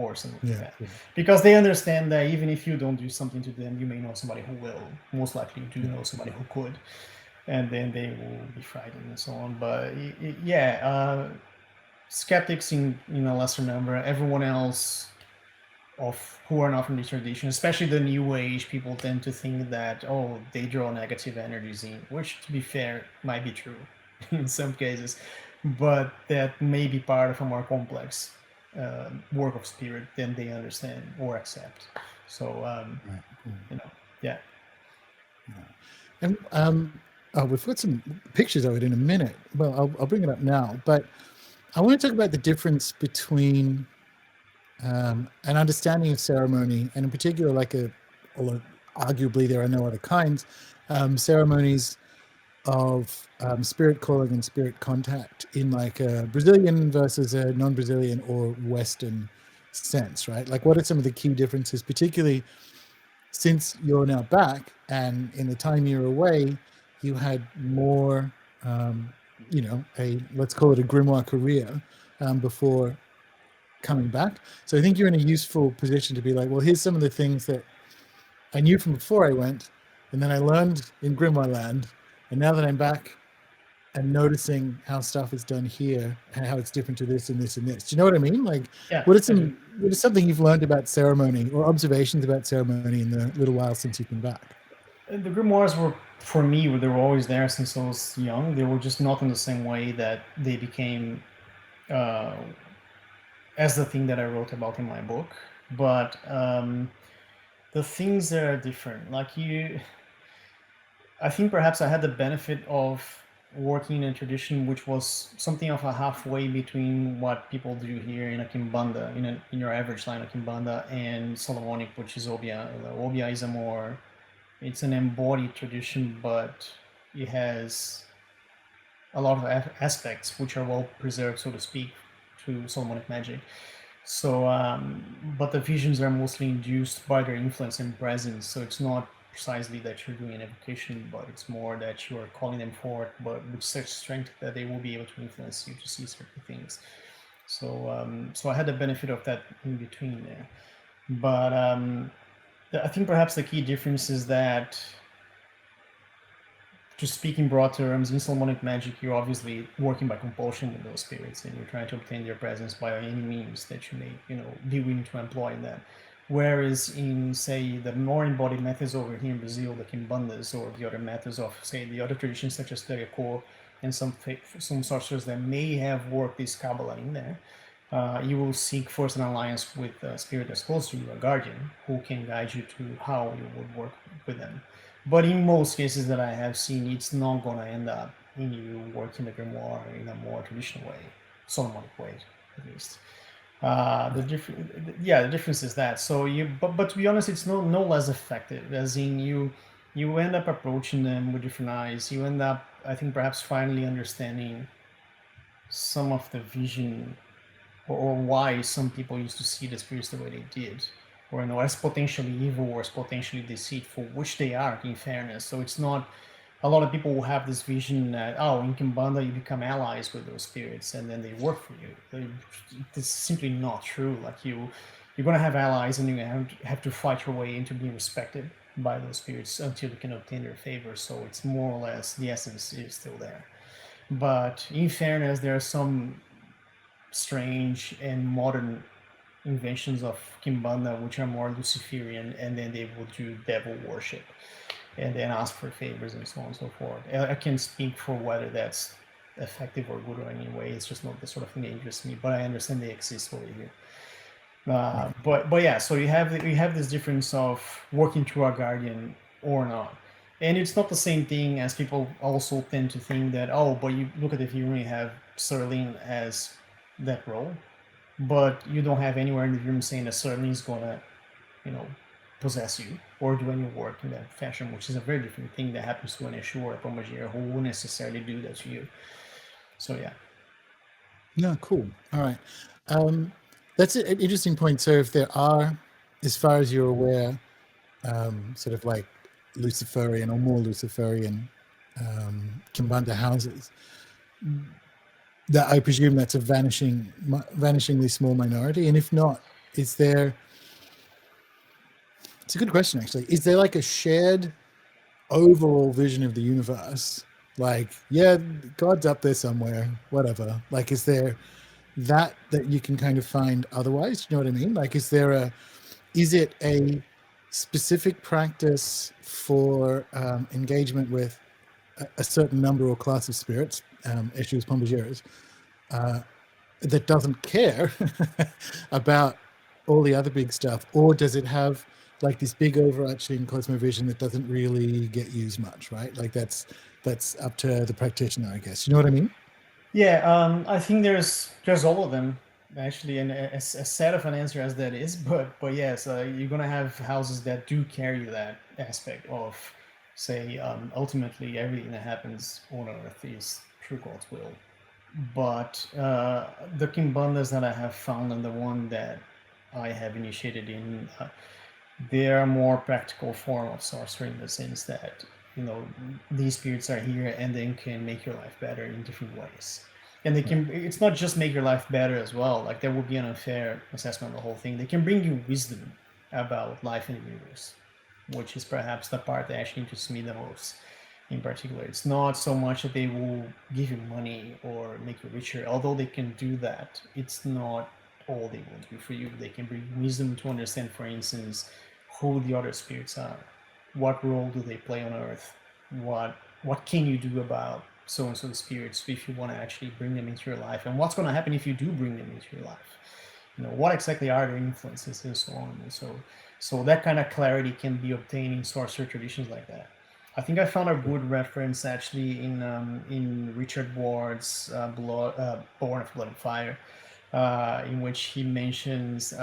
or something like that. Because they understand that even if you don't do something to them, you may know somebody who will. Most likely you do know somebody who could, and then they will be frightened and so on. But skeptics in a lesser number. Everyone else of who are not from the tradition, especially the new age people, tend to think that, oh, they draw negative energies in, which, to be fair, might be true in some cases, but that may be part of a more complex work of spirit than they understand or accept. So yeah. And we've got some pictures of it in a minute. Well, I'll bring it up now, but I want to talk about the difference between an understanding of ceremony, and in particular, like although arguably there are no other kinds, ceremonies of spirit calling and spirit contact in like a Brazilian versus a non-Brazilian or Western sense, right? Like, what are some of the key differences, particularly since you're now back, and in the time you're away, you had more, you know, a let's call it a grimoire career before coming back. So I think you're in a useful position to be like, well, here's some of the things that I knew from before I went, and then I learned in Grimoire Land, and now that I'm back, and noticing how stuff is done here and how it's different to this and this and this. Do you know what I mean? Like, Yeah, what are I do. some what is something you've learned about ceremony or observations about ceremony in the little while since you've been back? The grimoires were, for me, they were always there since I was young. They were just not in the same way that they became uh, as the thing that I wrote about in my book. But the things that are different, like I think perhaps I had the benefit of working in a tradition which was something of a halfway between what people do here in a Kimbanda, in your average line of Kimbanda, and Solomonic, which is Obia. Obia is a more, it's an embodied tradition, but it has a lot of aspects which are well preserved, so to speak, to Solomonic magic. So, but the visions are mostly induced by their influence and presence. So it's not precisely that you're doing an evocation, but it's more that you are calling them forth, but with such strength that they will be able to influence you to see certain things. So, so I had the benefit of that in between there. But I think perhaps the key difference is that, to speak in broad terms, in Solomonic magic, you're obviously working by compulsion with those spirits, and you're trying to obtain their presence by any means that you may, be willing to employ in that. Whereas in, say, the more embodied methods over here in Brazil, the Kimbandas, or the other methods of, say, the other traditions such as Teriakor, and some sorcerers that may have worked this Kabbalah in there, you will seek first an alliance with a spirit that's close to you, a guardian, who can guide you to how you would work with them. But in most cases that I have seen, it's not going to end up in you working the grimoire in a more traditional way, Solomonic way, at least. The difference is that. So but to be honest, it's no less effective. As in, you end up approaching them with different eyes. You end up, I think, perhaps finally understanding some of the vision, or why some people used to see the spirits the way they did, or as potentially evil or as potentially deceitful, which they are, in fairness. So it's not, a lot of people will have this vision that, oh, in Kimbanda you become allies with those spirits and then they work for you. It's simply not true. Like you're gonna have allies, and you have to fight your way into being respected by those spirits until you can obtain their favor. So it's more or less, the essence is still there. But in fairness, there are some strange and modern inventions of Kimbanda, which are more Luciferian, and then they will do devil worship and then ask for favors and so on and so forth. I can't speak for whether that's effective or good or any way. It's just not the sort of thing that interests me, but I understand they exist over here. Right. But yeah, so you have this difference of working through a guardian or not. And it's not the same thing as people also tend to think that, oh, but you look at, if you only have Serling as that role, but you don't have anywhere in the room saying that Serling is gonna, you know, possess you or do any work in that fashion, which is a very different thing that happens to an Eshu or a Pomajir who won't necessarily do that to you. So yeah. No, cool. All right. Um, that's an interesting point. So if there are, as far as you're aware, sort of like Luciferian or more Luciferian Kimbanda houses, that I presume that's a vanishingly small minority. And if not, is there? It's a good question, actually. Is there like a shared overall vision of the universe? Like, yeah, God's up there somewhere, whatever. Like, is there that you can kind of find otherwise? Do you know what I mean? Like, is it a specific practice for engagement with a certain number or class of spirits, issues, pombagiras, that doesn't care about all the other big stuff, or does it have like this big overarching cosmovision that doesn't really get used much, right? Like that's up to the practitioner, I guess. You know what I mean? Yeah, I think there's all of them actually, and as sad of an answer as that is, but yes, you're gonna have houses that do carry that aspect of, say, ultimately everything that happens on Earth is through God's will. But the Kimbandas that I have found, and the one that I have initiated in, they are a more practical form of sorcery in the sense that, these spirits are here and they can make your life better in different ways. And they can, it's not just make your life better as well, like that would be an unfair assessment of the whole thing. They can bring you wisdom about life in the universe, which is perhaps the part that actually interests me the most in particular. It's not so much that they will give you money or make you richer, although they can do that. It's not all they will do for you. They can bring wisdom to understand, for instance, who the other spirits are, what role do they play on Earth, what can you do about so and so spirits if you want to actually bring them into your life, and what's going to happen if you do bring them into your life. What exactly are their influences and so on. And so that kind of clarity can be obtained in sorcerer traditions like that. I think I found a good reference actually in Richard Ward's Born of Blood and Fire, in which he mentions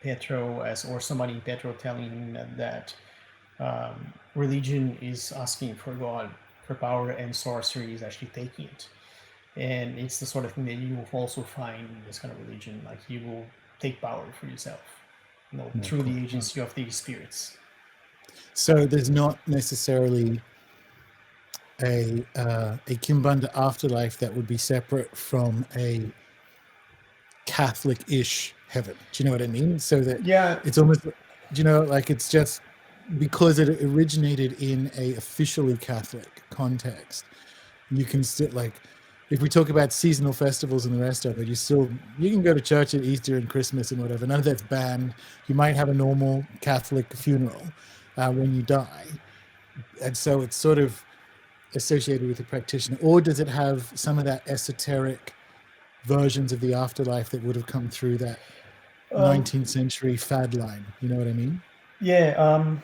Petro or somebody in Petro telling him that religion is asking for God, for power, and sorcery is actually taking it. And it's the sort of thing that you will also find in this kind of religion. Like you will take power for yourself, through the agency of these spirits. So there's not necessarily a Kimbanda afterlife that would be separate from a Catholic-ish heaven. Do you know what I mean? So that it's almost, like it's just because it originated in a officially Catholic context. You can still, like, if we talk about seasonal festivals and the rest of it, you can go to church at Easter and Christmas and whatever. None of that's banned. You might have a normal Catholic funeral when you die, and so it's sort of associated with the practitioner. Or does it have some of that esoteric versions of the afterlife that would have come through that 19th century fad line? You know what I mean? Yeah.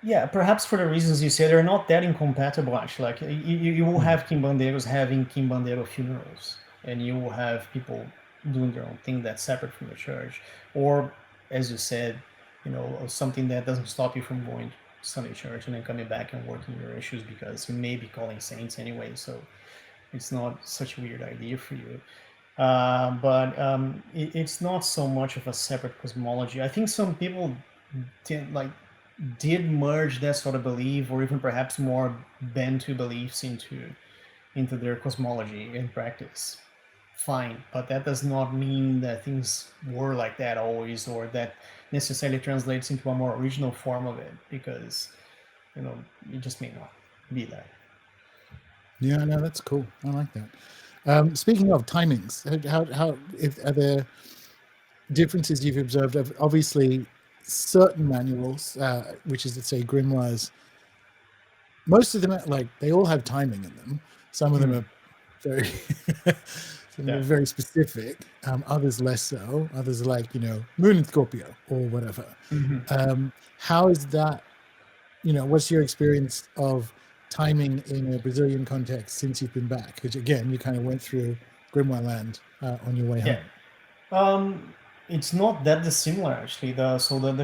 Yeah, perhaps for the reasons you say, they're not that incompatible actually. Like you will have Kimbandeiros having Kimbandero funerals, and you will have people doing their own thing that's separate from the church. Or, as you said, something that doesn't stop you from going to Sunday church and then coming back and working your issues, because you may be calling saints anyway, so it's not such a weird idea for you. But it's not so much of a separate cosmology. I think some people did merge that sort of belief, or even perhaps more Bantu beliefs into their cosmology and practice. Fine, but that does not mean that things were like that always, or that necessarily translates into a more original form of it, because it just may not be that. Yeah, no, that's cool. I like that. Speaking of timings, are there differences you've observed? Obviously, certain manuals, which is to say grimoires, most of them they all have timing in them. Some of them are very very specific. Others less so. Others are like Moon and Scorpio or whatever. How is that? What's your experience of timing in a Brazilian context since you've been back? Because again, you kind of went through Grimoire Land on your way home. It's not that dissimilar actually. The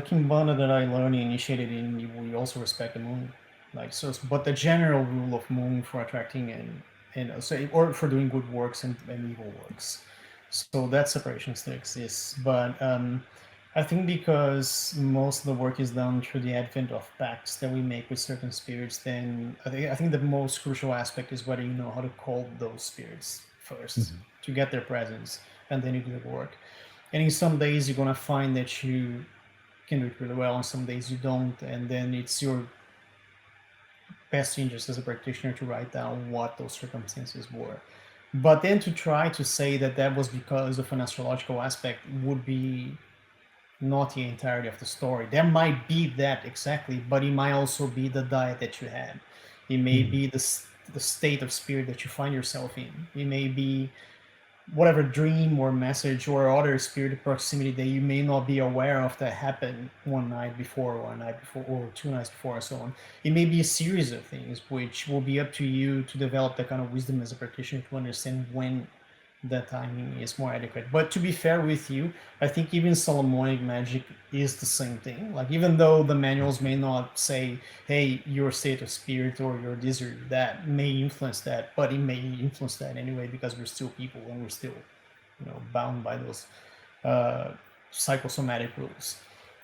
Kimbanda that I learned and initiated in, we also respect the moon, but the general rule of moon for attracting or for doing good works and evil works. So that separation still exists, but I think because most of the work is done through the advent of pacts that we make with certain spirits, then I think the most crucial aspect is whether you know how to call those spirits first to get their presence, and then you do the work. And in some days you're gonna find that you can do it really well, and some days you don't, and then it's your best interest as a practitioner to write down what those circumstances were. But then to try to say that was because of an astrological aspect would be not the entirety of the story. There might be that exactly, but it might also be the diet that you had. It may be the state of spirit that you find yourself in. It may be whatever dream or message or other spirit proximity that you may not be aware of that happened one night before, or 2 nights before, and so on. It may be a series of things, which will be up to you to develop that kind of wisdom as a practitioner to understand when that timing is more adequate. But to be fair with you, I think even Solomonic magic is the same thing. Like, even though the manuals may not say, hey, your state of spirit or your this or that may influence that, but it may influence that anyway, because we're still people and we're still bound by those psychosomatic rules,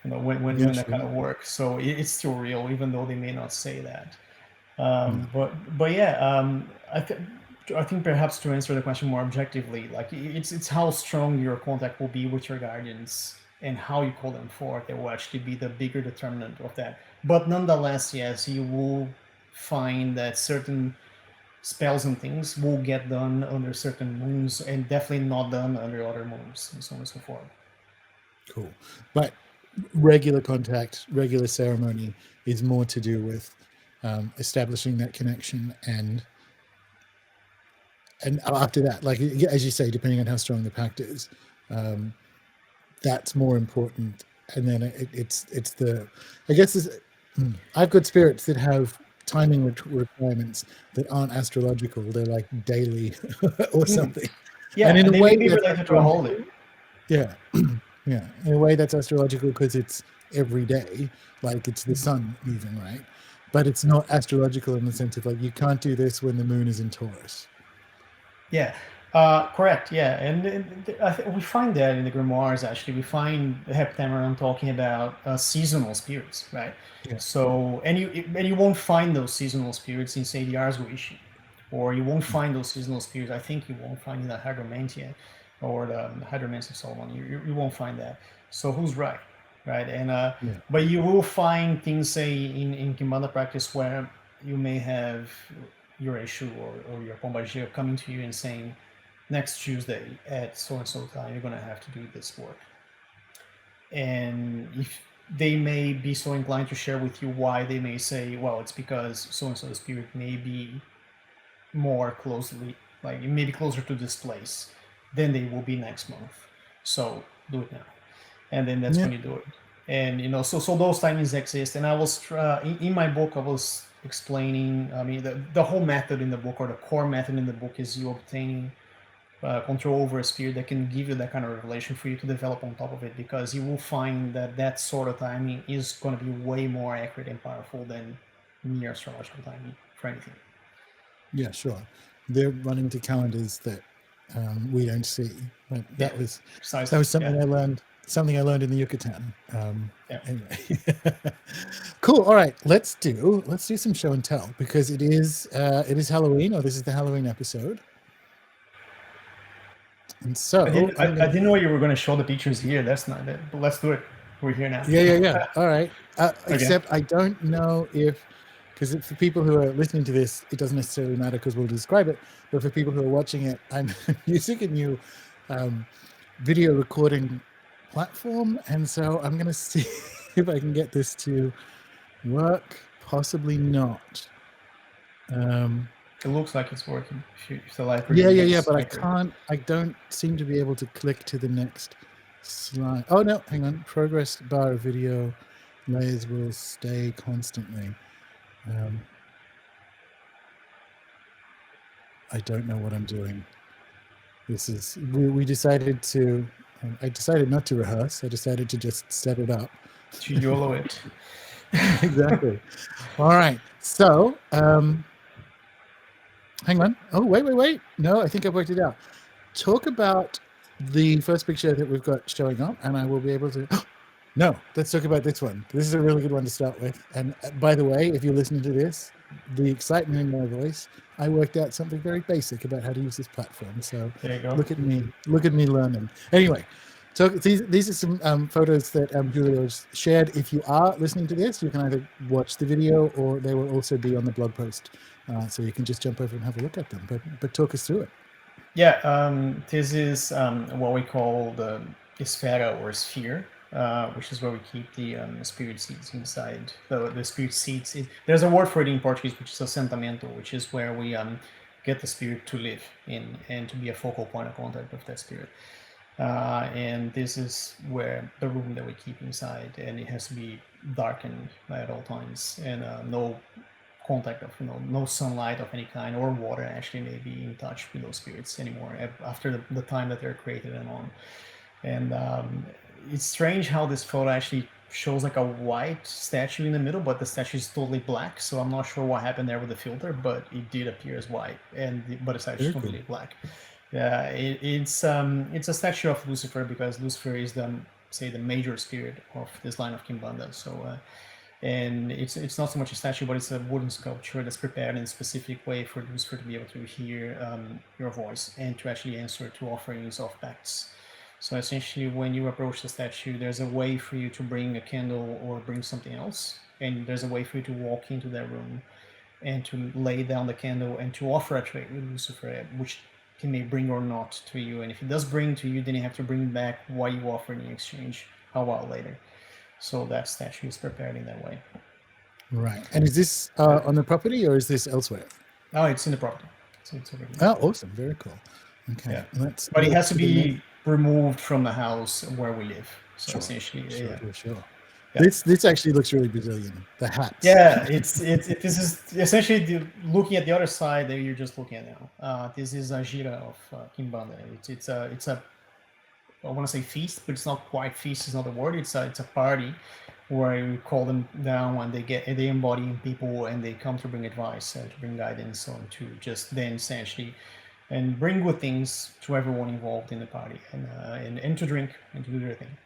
Yeah, when that kind sure. of works. So it's still real, even though they may not say that. Mm. But yeah, I think perhaps to answer the question more objectively, like it's how strong your contact will be with your guardians and how you call them forth that will actually be the bigger determinant of that. But nonetheless, yes, you will find that certain spells and things will get done under certain moons and definitely not done under other moons, and so on and so forth. Cool. But regular contact, regular ceremony is more to do with establishing that connection, and after that, like as you say, depending on how strong the pact is, um, that's more important. And then it's the, I guess I've got spirits that have timing requirements that aren't astrological. They're like daily or Mm. something. And Yeah, in and a they may way be that's related to a holiday. astrological. Yeah. Yeah. In a way that's astrological because it's every day, like it's the sun moving, right? But it's not astrological in the sense of like you can't do this when the moon is in Taurus. Yeah, correct. Yeah, and we find that in the grimoires. Actually, we find Heptameron talking about seasonal spirits, right? Yeah. So, and you won't find those seasonal spirits in, say, the Ars Goetia, or you won't find those seasonal spirits. I think you won't find in the Hydromantia or the Hydromancy of Solomon. You won't find that. So who's right, right? And Yeah. but you will find things, say, in Kimbanda practice where you may have your issue or your pombagira coming to you and saying, next Tuesday at so and so time, you're going to have to do this work. And if they may be so inclined to share with you why, they may say, well, it's because so and so spirit may be more closely, like it may be closer to this place than they will be next month. So do it now. And then that's Yeah. when you do it. And so those timings exist. And I was in my book, I was explaining. I mean, the whole method in the book, or the core method in the book, is you obtaining control over a spirit that can give you that kind of revelation for you to develop on top of it, because you will find that that sort of timing is going to be way more accurate and powerful than mere astrological timing for anything. Yeah, sure. They're running to calendars that we don't see. But Yeah, that precisely. was something Yeah, I learned. Something I learned in the Yucatan. yeah. Anyway, cool. All right, let's do some show and tell, because it is Halloween, or this is the Halloween episode, and I so didn't. I'm I gonna. didn't know you were going to show the pictures here. That's not it. But let's do it. We're here now. Yeah. All right. Okay. Except I don't know if, because for people who are listening to this, it doesn't necessarily matter because we'll describe it. But for people who are watching it, I'm using a new um, video recording platform, and so I'm going to see if I can get this to work. Possibly not. Um, It looks like it's working. If the light reading yeah. is But I accurate. can't. I don't seem to be able to click to the next slide. Oh no, hang on. Progress bar of video layers will stay constantly. I don't know what I'm doing. We decided to. I decided not to rehearse. I decided to just set it up. To YOLO it. Exactly. All right. So, hang on. Oh, wait. No, I think I've worked it out. Talk about the first picture that we've got showing up, and I will be able to. No, let's talk about this one. This is a really good one to start with. And by the way, if you're listening to this, the excitement in my voice, I worked out something very basic about how to use this platform. So There you go. look at me learning. Anyway, so these are some photos that Julio shared. If you are listening to this, you can either watch the video or they will also be on the blog post. So you can just jump over and have a look at them. But talk us through it. Yeah, this is what we call the esfera or sphere, which is where we keep the spirit seeds inside. The spirit seeds. There's a word for it in Portuguese, which is assentamento, which is where we get the spirit to live in and to be a focal point of contact with that spirit. And this is where the room that we keep inside, and it has to be darkened at all times, and no contact of no sunlight of any kind or water actually may be in touch with those spirits anymore after the time that they're created and on. And it's strange how this photo actually shows like a white statue in the middle, but the statue is totally black, so I'm not sure what happened there with the filter, but it did appear as white, but the statue is Very cool. completely black. Yeah, it's a statue of Lucifer, because Lucifer is the say the major spirit of this line of Kimbanda. So and it's not so much a statue, but it's a wooden sculpture that's prepared in a specific way for the user to be able to hear your voice and to actually answer to offerings of pacts. So essentially, when you approach the statue, there's a way for you to bring a candle or bring something else, and there's a way for you to walk into that room and to lay down the candle and to offer a trade with Lucifer, which he may bring or not to you. And if he does bring to you, then you have to bring back what you offer in exchange a while later. So that statue is prepared in that way. Right. And is this on the property or is this elsewhere? Oh, it's in the property. So it's over here. Oh, awesome. Very cool. Okay. Yeah. Let's But it look has to the be next- removed from the house where we live. So Sure, essentially, sure. Yeah. This actually looks really Brazilian. The hats. Yeah, this is essentially looking at the other side that you're just looking at now. This is a gira of Kimbanda. It's a I want to say feast, but it's not quite feast. It's not the word. It's a party where you call them down and they embody people and they come to bring advice, to bring guidance, on to just then essentially and bring good things to everyone involved in the party and to drink and to do their thing.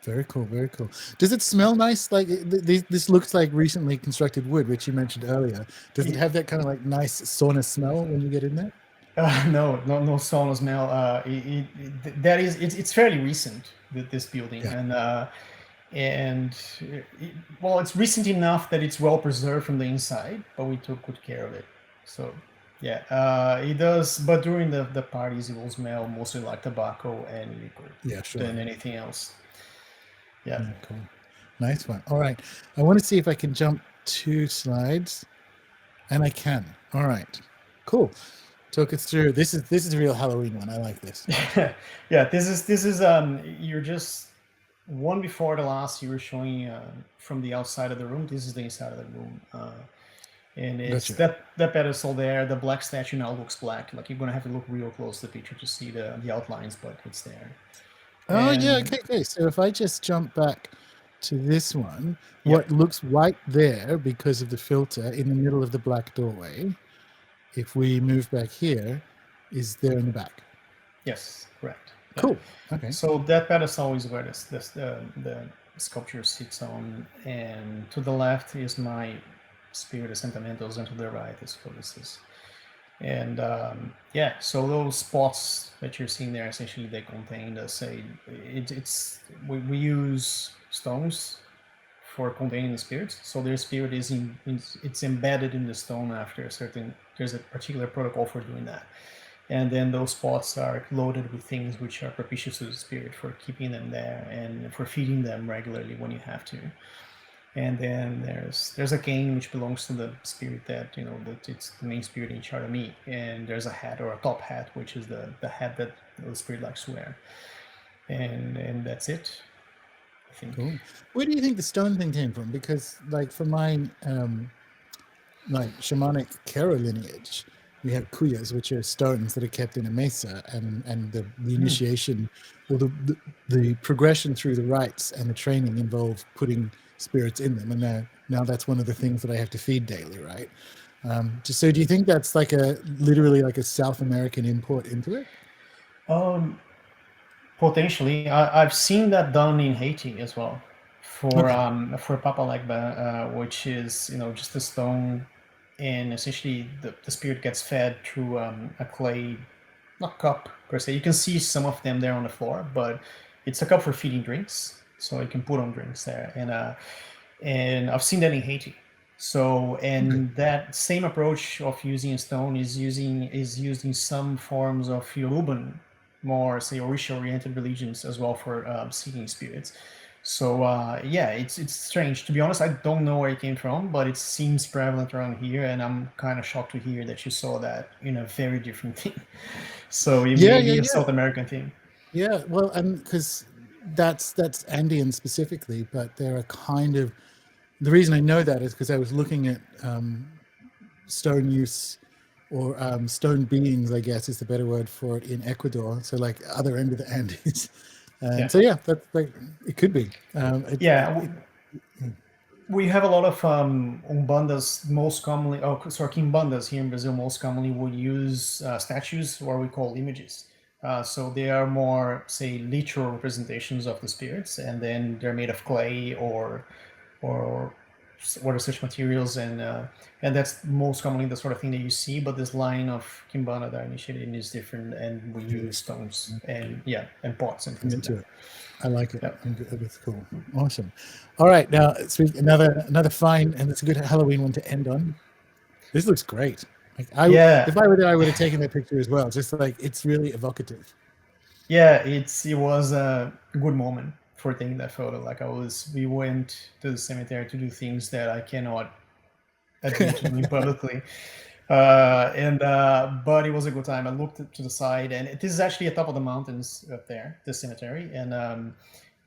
Very cool. Very cool. Does it smell nice? Like this looks like recently constructed wood, which you mentioned earlier. Does it have that kind of like nice sauna smell when you get in there? No sauna smell. It's fairly recent, this building, Yeah. well, it's recent enough that it's well preserved from the inside, but we took good care of it. So yeah, it does. But during the parties, it will smell mostly like tobacco and liquor than anything else. Yeah. Cool. Nice one. All right. I want to see if I can jump 2 slides, and I can. All right. Cool. Talk us through. This is a real Halloween one. I like this. Yeah. This is you're just one before the last. You were showing from the outside of the room. This is the inside of the room. And it's that pedestal there. The black statue now looks black. Like you're gonna have to look real close to the picture to see the outlines, but it's there. Oh, yeah. Okay. So if I just jump back to this one, what looks white there because of the filter in the middle of the black doorway, if we move back here, is there in the back. Yes, correct. Cool. Okay. So that pedestal is where the sculpture sits on, and to the left is my spirit of sentimentals, and to the right is Felices. And so those spots that you're seeing there, essentially they contain we use stones for containing the spirits. So their spirit it's embedded in the stone after there's a particular protocol for doing that. And then those spots are loaded with things which are propitious to the spirit for keeping them there and for feeding them regularly when you have to. And then there's a cane which belongs to the spirit that it's the main spirit in charge of me. And there's a hat or a top hat, which is the hat that the spirit likes to wear. And that's it, I think. Cool. Where do you think the stone thing came from? Because like for my like shamanic Kara lineage, we have kuyas, which are stones that are kept in a mesa, and the initiation or the progression through the rites and the training involve putting spirits in them, and now that's one of the things that I have to feed daily, right? So do you think that's like literally like a South American import into it? Potentially. I've seen that done in Haiti as well for Papa Legba, which is just a stone, and essentially the spirit gets fed through a clay, not cup per se. You can see some of them there on the floor, but it's a cup for feeding drinks, so you can put on drinks there. And I've seen that in Haiti. So that same approach of using a stone is used in some forms of Yoruban, more say Orisha-oriented religions as well for seeking spirits. So it's strange. To be honest, I don't know where it came from, but it seems prevalent around here, and I'm kind of shocked to hear that you saw that in a very different thing. So it may be a South American thing. Yeah, well, and because that's Andean specifically, but there are kind of the reason I know that is because I was looking at stone use or stone beings, I guess is the better word for it, in Ecuador. So like other end of the Andes. So that's like it could be. We have a lot of Umbandas, most commonly, Kimbandas here in Brazil most commonly would use statues, or we call images. So they are more, say, literal representations of the spirits, and then they're made of clay or what are such materials, and that's most commonly the sort of thing that you see. But this line of Kimbanda that I initiated in is different, and we use stones and and pots and I'm things like into that. it. I like it. Yeah. It's cool. Awesome. All right, now speak another fine, and it's a good Halloween one to end on. This looks great. Like Yeah, if I were there, I would have taken that picture as well. Just like it's really evocative. yeah, it was a good moment for taking that photo. Like we went to the cemetery to do things that I cannot admit to doing publicly. And But it was a good time. I looked to the side, and this is actually atop of the mountains up there, the cemetery, and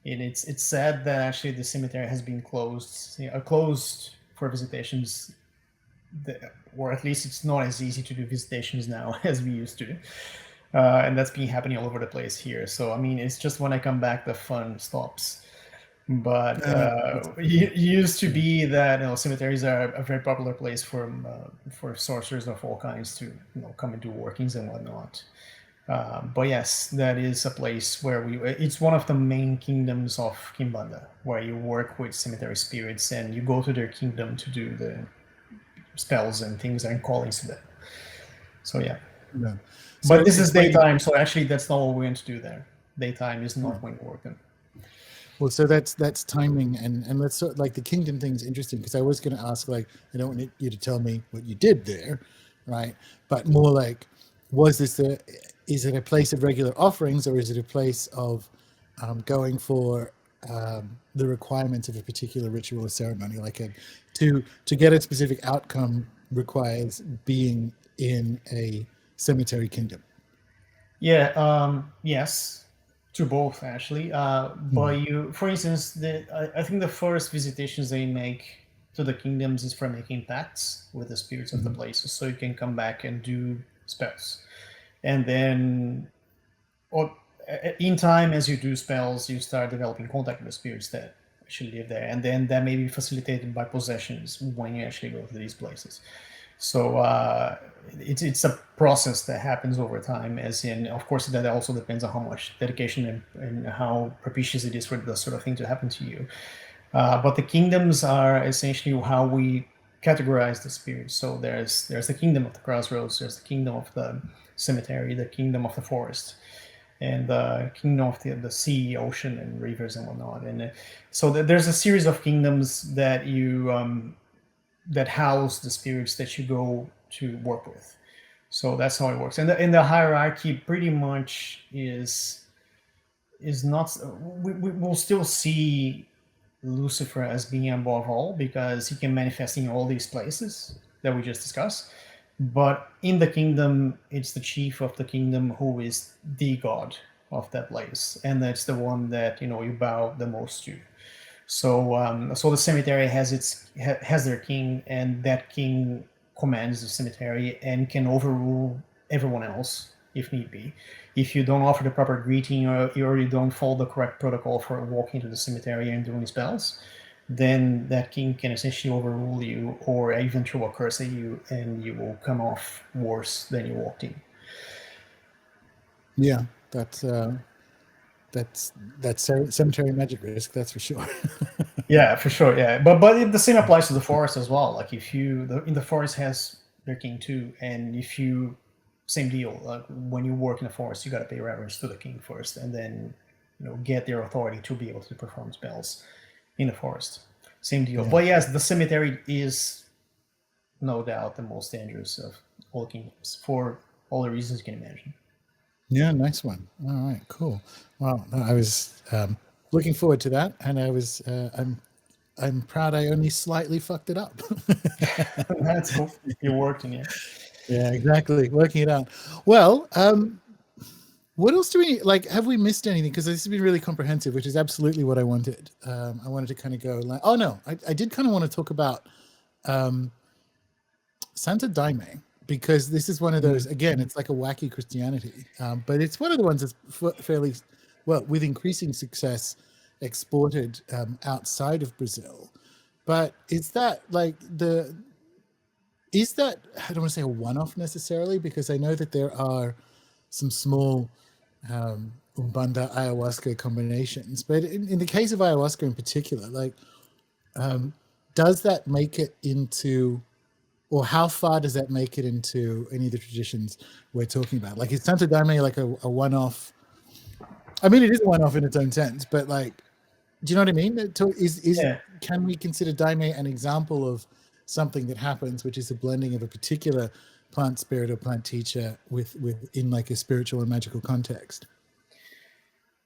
it's sad that actually the cemetery has been closed for visitations, or at least it's not as easy to do visitations now as we used to. And that's been happening all over the place here. So I mean, it's just when I come back, the fun stops. But it used to be that cemeteries are a very popular place for sorcerers of all kinds to come and do workings and whatnot. But yes, that is a place where it's one of the main kingdoms of Kimbanda, where you work with cemetery spirits and you go to their kingdom to do the spells and things and callings to them. So yeah. Yeah. But So this is it's funny. daytime, so actually that's not what we're going to do there. Daytime is not when you're working. Well, so that's timing, and that's sort of like the kingdom thing is interesting because I was going to ask, like, I don't want you to tell me what you did there, right? But more like, is it a place of regular offerings, or is it a place of going for the requirements of a particular ritual or ceremony? Like to get a specific outcome requires being in a cemetery kingdom. Yeah, yes, to both actually. But Mm. for instance, I think the first visitations they make to the kingdoms is for making pacts with the spirits of the Mhm. places, so you can come back and do spells. And then, or in time, as you do spells, you start developing contact with the spirits that actually live there, and then that may be facilitated by possessions when you actually go to these places. So it's a process that happens over time. As in, of course, that also depends on how much dedication and how propitious it is for the sort of thing to happen to you. But the kingdoms are essentially how we categorize the spirits. So there's the kingdom of the crossroads, there's the kingdom of the cemetery, the kingdom of the forest, and the kingdom of the sea, ocean, and rivers and whatnot. And so there's a series of kingdoms that you that house the spirits that you go to work with. So that's how it works. And the hierarchy pretty much is not. We will still see Lucifer as being above all because he can manifest in all these places that we just discussed. But in the kingdom, it's the chief of the kingdom who is the god of that place, and that's the one that you bow the most to. So the cemetery has their king, and that king commands the cemetery and can overrule everyone else if need be. If you don't offer the proper greeting or you don't follow the correct protocol for walking to the cemetery and doing spells, then that king can essentially overrule you or even throw a curse at you, and you will come off worse than you walked in. Yeah, that's cemetery magic risk. That's for sure. Yeah, for sure. Yeah, but the same applies to the forest as well. Like if in the forest has their king too, and if you same deal. Like when you work in the forest, you got to pay reverence to the king first, and then get their authority to be able to perform spells in the forest. Same deal. Yeah. But yes, the cemetery is no doubt the most dangerous of all kingdoms for all the reasons you can imagine. Yeah, nice one. All right, cool. Well, no, I was looking forward to that, and I'm proud I only slightly fucked it up. That's cool. You worked in it. Yeah, exactly. Working it out. Well, what else do we like? Have we missed anything? Because this has been really comprehensive, which is absolutely what I wanted. I wanted to kind of go like, oh no, I did kind of want to talk about Santo Daime, because this is one of those, again, it's like a wacky Christianity, but it's one of the ones that's fairly, well, with increasing success, exported outside of Brazil. But is that is that, I don't want to say a one-off necessarily, because I know that there are some small Umbanda ayahuasca combinations. But in the case of ayahuasca in particular, like, does that make it into, or how far does that make it into any of the traditions we're talking about? Like, is Santo Daime like a one-off? I mean, it is a one-off in its own sense, but like, do you know what I mean? Yeah. Can we consider Daime an example of something that happens, which is a blending of a particular plant spirit or plant teacher with in like a spiritual and magical context?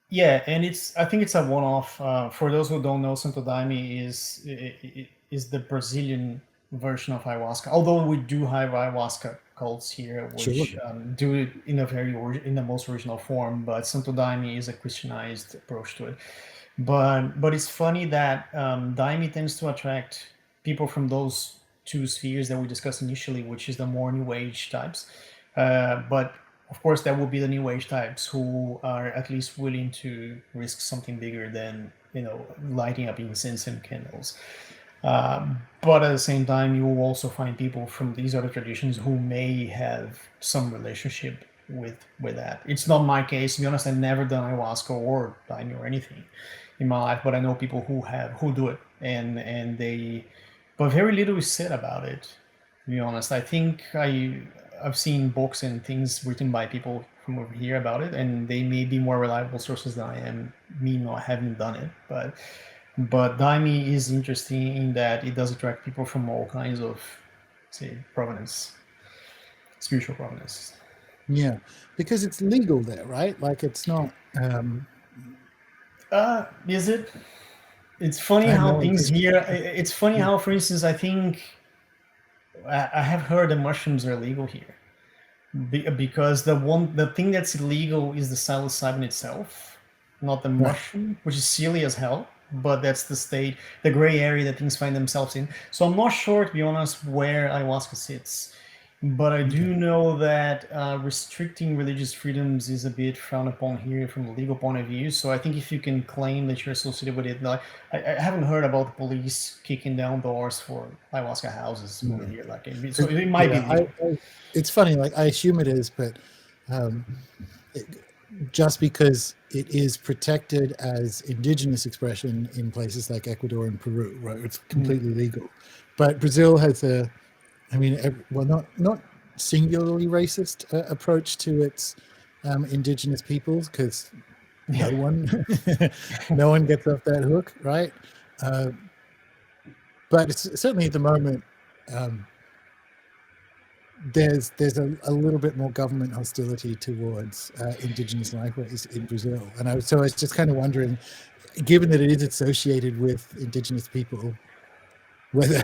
Yeah, and I think it's a one-off. For those who don't know, Santo Daime is the Brazilian version of ayahuasca. Although we do have ayahuasca cults here, Sure. which do it in a in the most original form, but Santo Daime is a Christianized approach to it. But it's funny that Daime tends to attract people from those two spheres that we discussed initially, which is the more New Age types. But of course, there will be the New Age types who are at least willing to risk something bigger than lighting up incense and candles. But at the same time, you will also find people from these other traditions who may have some relationship with that. It's not my case. To be honest, I've never done ayahuasca or daime or anything in my life, but I know people who do it, and they, but very little is said about it. To be honest, I think I've seen books and things written by people from over here about it, and they may be more reliable sources than I am, me not having done it. But Daime is interesting in that it does attract people from all kinds of, say, provenance, spiritual provenance. Yeah, because it's legal there, right? Like, it's not. Is it? It's funny I how know things because here. It's funny how, for instance, I think I have heard that mushrooms are legal here because the thing that's illegal is the psilocybin itself, not the right. mushroom, which is silly as hell. But that's the gray area that things find themselves in. So I'm not sure, to be honest, where ayahuasca sits. But I do Okay. know that restricting religious freedoms is a bit frowned upon here from a legal point of view. So I think if you can claim that you're associated with it, like I haven't heard about the police kicking down doors for ayahuasca houses over No. here. Like, so it might be Yeah, legal. it's funny. Like, I assume it is, but um, it, just because it is protected as indigenous expression in places like Ecuador and Peru, right? It's Mm. completely legal. But Brazil has I mean, well, not singularly racist approach to its indigenous peoples, because no Yeah, one no one gets off that hook, right? Uh, but it's certainly at the moment. Um, there's a little bit more government hostility towards indigenous lifeways in Brazil, and so I was just kind of wondering, given that it is associated with indigenous people, whether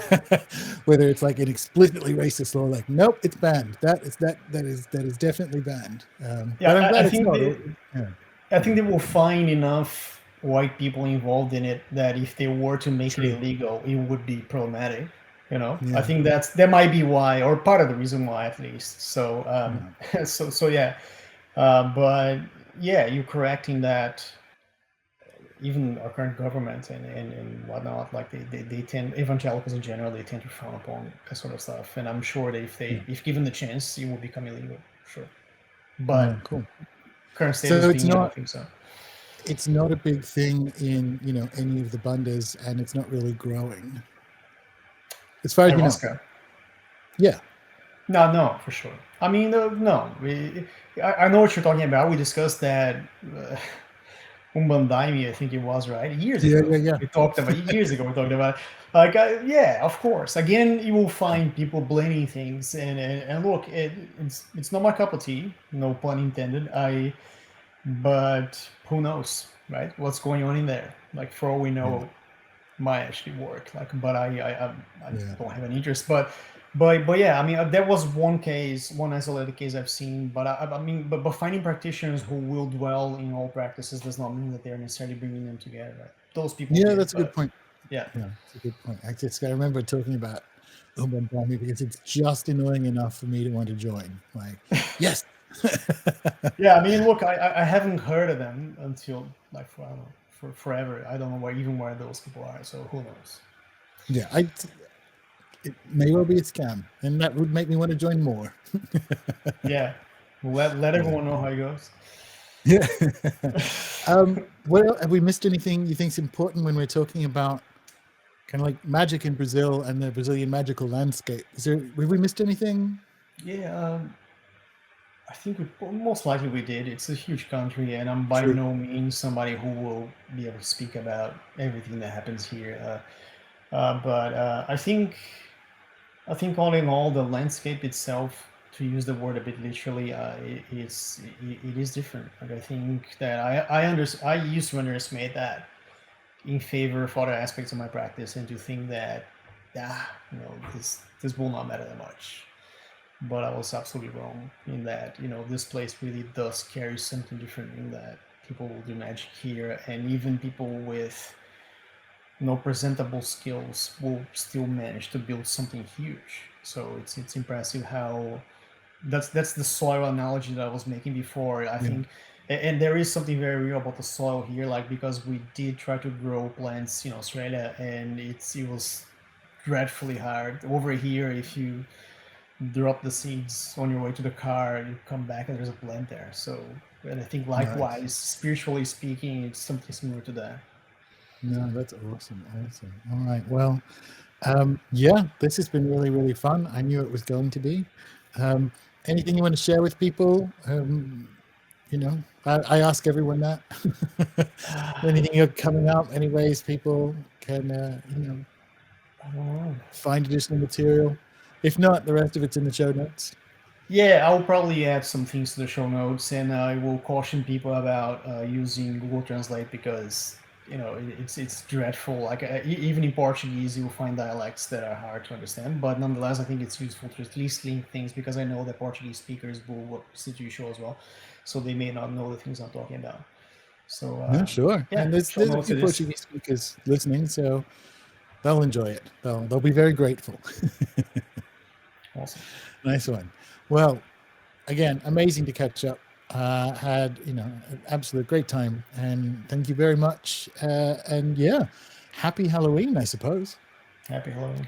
whether it's like an explicitly racist law, like nope, it's banned. That is definitely banned. yeah. But I'm I glad it's think not. they, Yeah, I think they will find enough white people involved in it that if they were to make it true. illegal, it would be problematic. I Yeah, think that might be why, or part of the reason why, at least. So, yeah, so yeah. But yeah, you're correct in that even our current government and whatnot, like they tend, evangelicals in general, they tend to frown upon that sort of stuff. And I'm sure that yeah, if given the chance, it will become illegal. Sure. yeah. But Cool. current status So being, I don't think so. it's not a big thing in any of the bandas, and it's not really growing, as far as you know. Ayahuasca. Yeah. No, no, for sure. I mean, no. I know what you're talking about. We discussed that Umbandaimi, I think it was, right? Years Yeah, ago. yeah, yeah. We talked about years ago. We talked about like, yeah, of course. Again, you will find people blending things, and look, it's not my cup of tea. No pun intended. But who knows, right? What's going on in there? Like, for all we Yeah, know, might actually work. Like, but I yeah, don't have an interest. But yeah, I mean, there was one case, one isolated case I've seen. But I mean, but finding practitioners who will dwell in all practices does not mean that they're necessarily bringing them together. Right? Those people yeah. did, That's a good but point. yeah, Yeah, it's a good point. I remember talking about Urban Farming because it's just annoying enough for me to want to join. Like, yes. yeah. I mean, look, I haven't heard of them until like for I don't know for forever. I don't know where those people are. So who knows? Yeah, it may well be a scam, and that would make me want to join more. Yeah, let Yeah. everyone know how it goes. Yeah. Well, have we missed anything you think's important when we're talking about kind of like magic in Brazil and the Brazilian magical landscape? Have we missed anything? Yeah, I think most likely we did. It's a huge country, and I'm by True. no means somebody who will be able to speak about everything that happens here. But I think all in all, the landscape itself, to use the word a bit literally, it is different. Like I think that I used to underestimate that in favor of other aspects of my practice, and to think that this will not matter that much. But I was absolutely wrong in that this place really does carry something different, in that people will do magic here, and even people with no presentable skills will still manage to build something huge. So it's impressive how that's the soil analogy that I was making before. I Yeah. think, and there is something very real about the soil here, like because we did try to grow plants in Australia, and it was dreadfully hard. Over here, if you drop the seeds on your way to the car, you come back and there's a plant there. So, and I think Nice. likewise, spiritually speaking, it's something similar to that. No, that's awesome. Awesome. All right. Well, yeah, this has been really, really fun. I knew it was going to be. Um, Anything you want to share with people? I ask everyone that. Anything you're coming up? Any ways people can, I don't know. find additional material? If not, the rest of it's in the show notes. Yeah, I'll probably add some things to the show notes, and I will caution people about using Google Translate, because it's dreadful. Like even in Portuguese, you will find dialects that are hard to understand. But nonetheless, I think it's useful to at least link things, because I know that Portuguese speakers will listen to your show as well, so they may not know the things I'm talking about. So No, sure. yeah, And there's show there's a notes few it is. Portuguese speakers listening, so they'll enjoy it. They'll be very grateful. Awesome. Nice one. Well, again, amazing to catch up. Had an absolute great time, and thank you very much. And yeah, happy Halloween, I suppose. Happy Halloween.